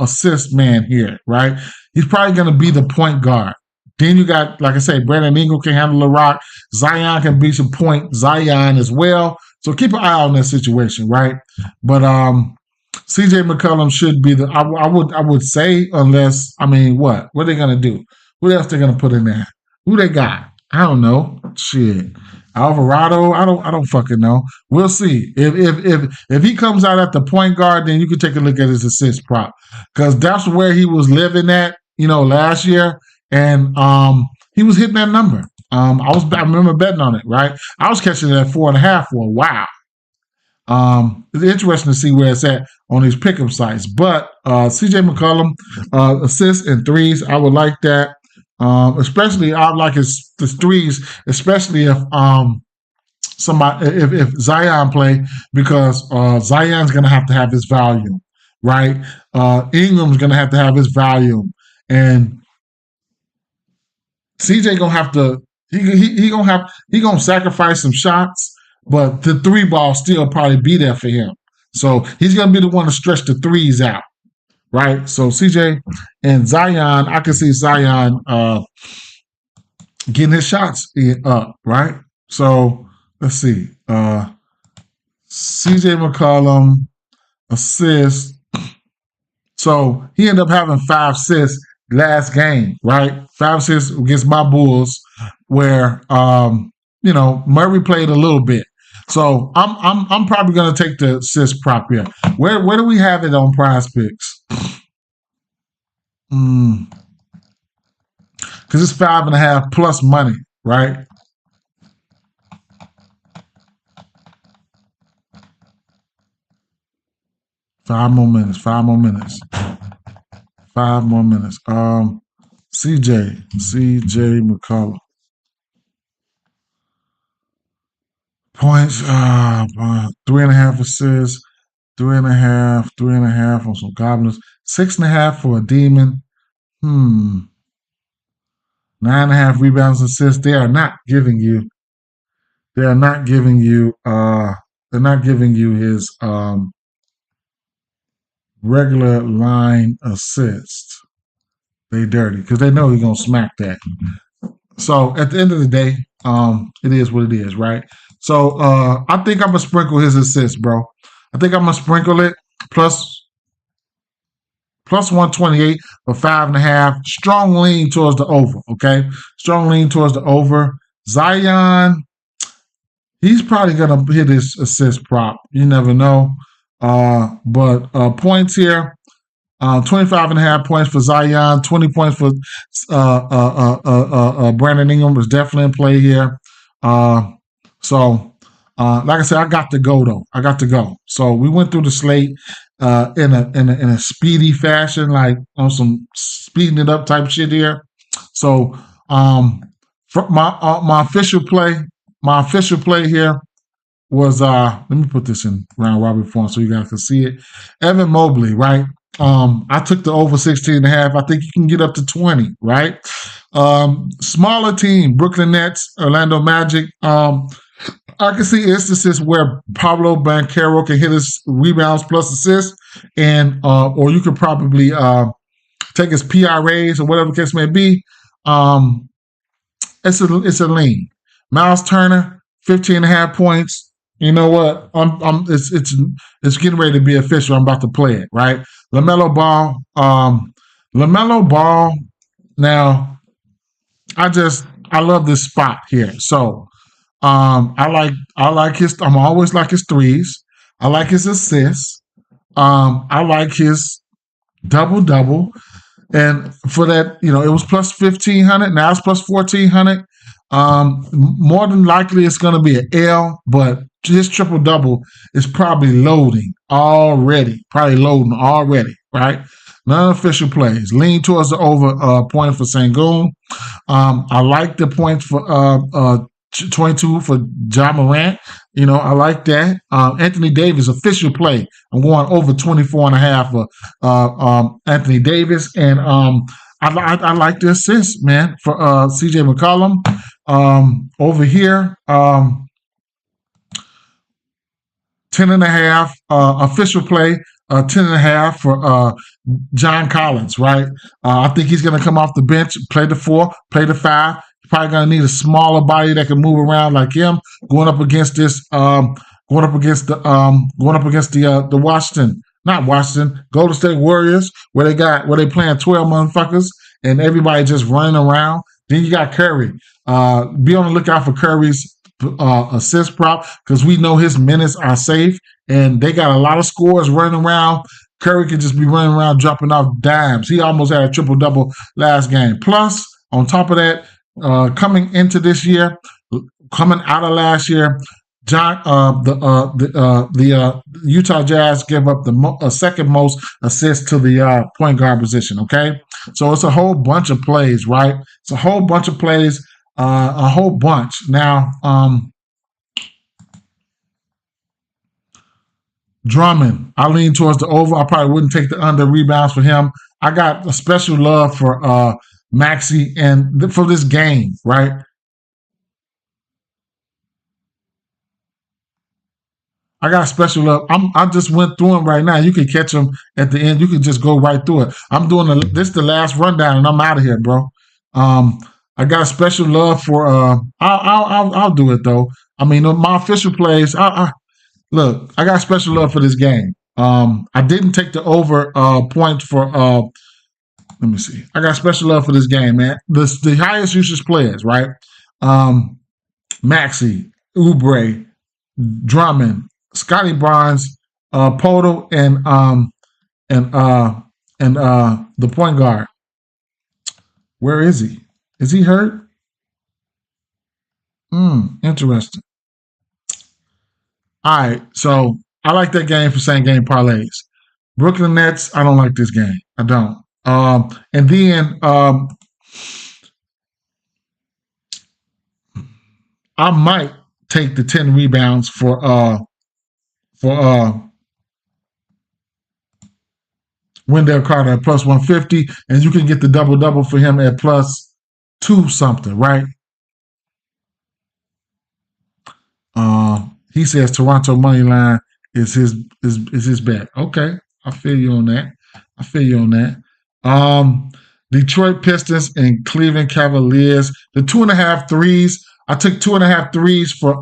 assist man here, right? He's probably going to be the point guard. Then you got, like I say, Brandon Ingram can handle the rock. Zion can be some point Zion as well. So keep an eye on that situation, right? But CJ McCollum should be the. I would say, unless, I mean, what are they gonna do? What else they gonna put in there? Who they got? I don't know. Shit, Alvarado. I don't fucking know. We'll see. If he comes out at the point guard, then you can take a look at his assist prop, because that's where he was living at, last year, and he was hitting that number. I remember betting on it, right? I was catching it at 4.5 for a while. It's interesting to see where it's at on these pickup sites. But CJ McCollum, assists and threes, I would like that. Especially, I like his threes, especially if if Zion play, because Zion's gonna have to have his volume, right? Ingram's gonna have to have his volume, and CJ gonna have to. He gonna sacrifice some shots, but the 3 ball still probably be there for him. So he's gonna be the one to stretch the threes out, right? So CJ and Zion, I can see Zion getting his shots up, right? So let's see. CJ McCollum assists. So he ended up having 5 assists last game, right? 5 assists against my Bulls, where Murray played a little bit. So I'm probably gonna take the assist prop here. Where do we have it on Prize Picks? Because it's 5.5 plus money, right? Five more minutes. CJ McCollum. Points, 3.5 assists, 3.5 on some Goblins, 6.5 for a Demon. 9.5 rebounds and assists. They're not giving you his regular line assist. They dirty because they know he's gonna smack that. So at the end of the day, it is what it is, right? So I think I'm gonna sprinkle his assist, bro. I think I'm gonna sprinkle it plus 128 for 5.5. Strong lean towards the over. Okay, strong lean towards the over. Zion, he's probably gonna hit his assist prop. You never know. But points here. 25.5 points for Zion, 20 points for Brandon Ingram is definitely in play here. So like I said, I got to go though. I got to go. So we went through the slate in a speedy fashion, like on some speeding it up type shit here. So for my official play here was let me put this in round robin form so you guys can see it. Evan Mobley, right? I took the over 16.5. I think you can get up to 20, right? Smaller team, Brooklyn Nets, Orlando Magic. I can see instances where Pablo Banchero can hit his rebounds plus assists, and or you could probably take his PRAs or whatever the case may be. It's a lean. Miles Turner, 15.5 points. You know what? It's getting ready to be official. I'm about to play it, right? LaMelo Ball. Now, I love this spot here. So I always like his threes. I like his assists. I like his double. And for that, it was plus 1,500. Now it's plus 1,400. More than likely it's going to be an L, but his triple double is probably loading already, right? Non-official plays. Lean towards the over point for Sengun. I like the points for 22 for Ja Morant. I like that. Anthony Davis, official play. I'm going over 24.5 for Anthony Davis. And I like the assist, man, for CJ McCollum. Over here, 10.5 official play. 10.5 for John Collins, right? I think he's going to come off the bench, play the 4, play the 5. He's probably going to need a smaller body that can move around like him. Going up against the Golden State Warriors, where they playing 12 motherfuckers and everybody just running around. Then you got Curry. Be on the lookout for Curry's assist prop because we know his minutes are safe and they got a lot of scores running around. Curry could just be running around dropping off dimes. He almost had a triple-double last game. Plus, on top of that, coming into this year, coming out of last year, the Utah Jazz gave up the second most assists to the point guard position. Okay, so it's a whole bunch of plays, right? It's a whole bunch of plays, a whole bunch. Now, Drummond, I lean towards the over. I probably wouldn't take the under rebounds for him. I got a special love for Maxey and for this game, right? I got a special love. I just went through them right now. You can catch them at the end. You can just go right through it. I'm doing this the last rundown, and I'm out of here, bro. I got a special love for. I'll do it though. I mean, my official plays. Look, I got special love for this game. I didn't take the over points for. Let me see. I got special love for this game, man. The highest usage players, right? Maxey, Oubre, Drummond, Scotty Barnes, Poto, and the point guard. Where is he? Is he hurt? Interesting. All right, so I like that game for same game parlays. Brooklyn Nets, I don't like this game. I don't. And then I might take the 10 rebounds for Wendell Carter at plus 150, and you can get the double-double for him at plus 2 something, right? He says Toronto money line is his bet. Okay, I feel you on that. Detroit Pistons and Cleveland Cavaliers. The 2.5 threes. I took 2.5 threes for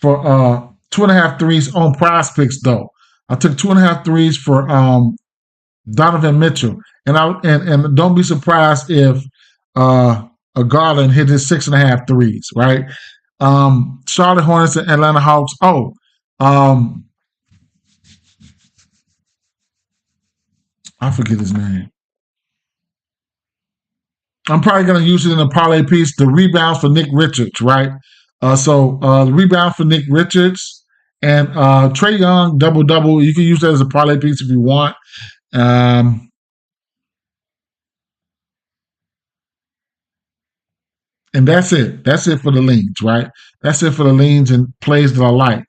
2.5 threes on Prize Picks though. I took 2.5 threes for Donovan Mitchell, and don't be surprised if a Garland hit his 6.5 threes, right? Charlotte Hornets and Atlanta Hawks. I forget his name. I'm probably going to use it in a parlay piece. The rebounds for Nick Richards, right? The rebound for Nick Richards and Trae Young double-double. You can use that as a parlay piece if you want. And that's it. That's it for the leans, right? That's it for the leans and plays that I like.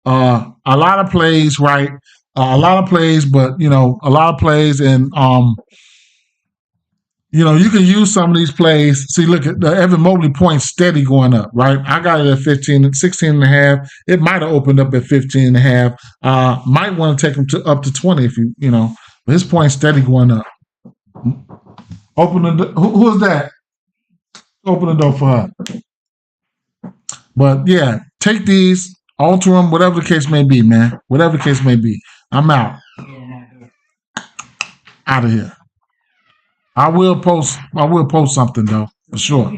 A lot of plays, right? A lot of plays, but a lot of plays, and you can use some of these plays. See, look at the Evan Mobley points steady going up, right? I got it at 16.5. It might have opened up at 15.5. Might want to take him up to 20 if but his points steady going up. Open the who is that? Open the door for her. But yeah, take these, alter them, whatever the case may be, man. Whatever the case may be. I'm out. Out of here. I will post something though, for sure.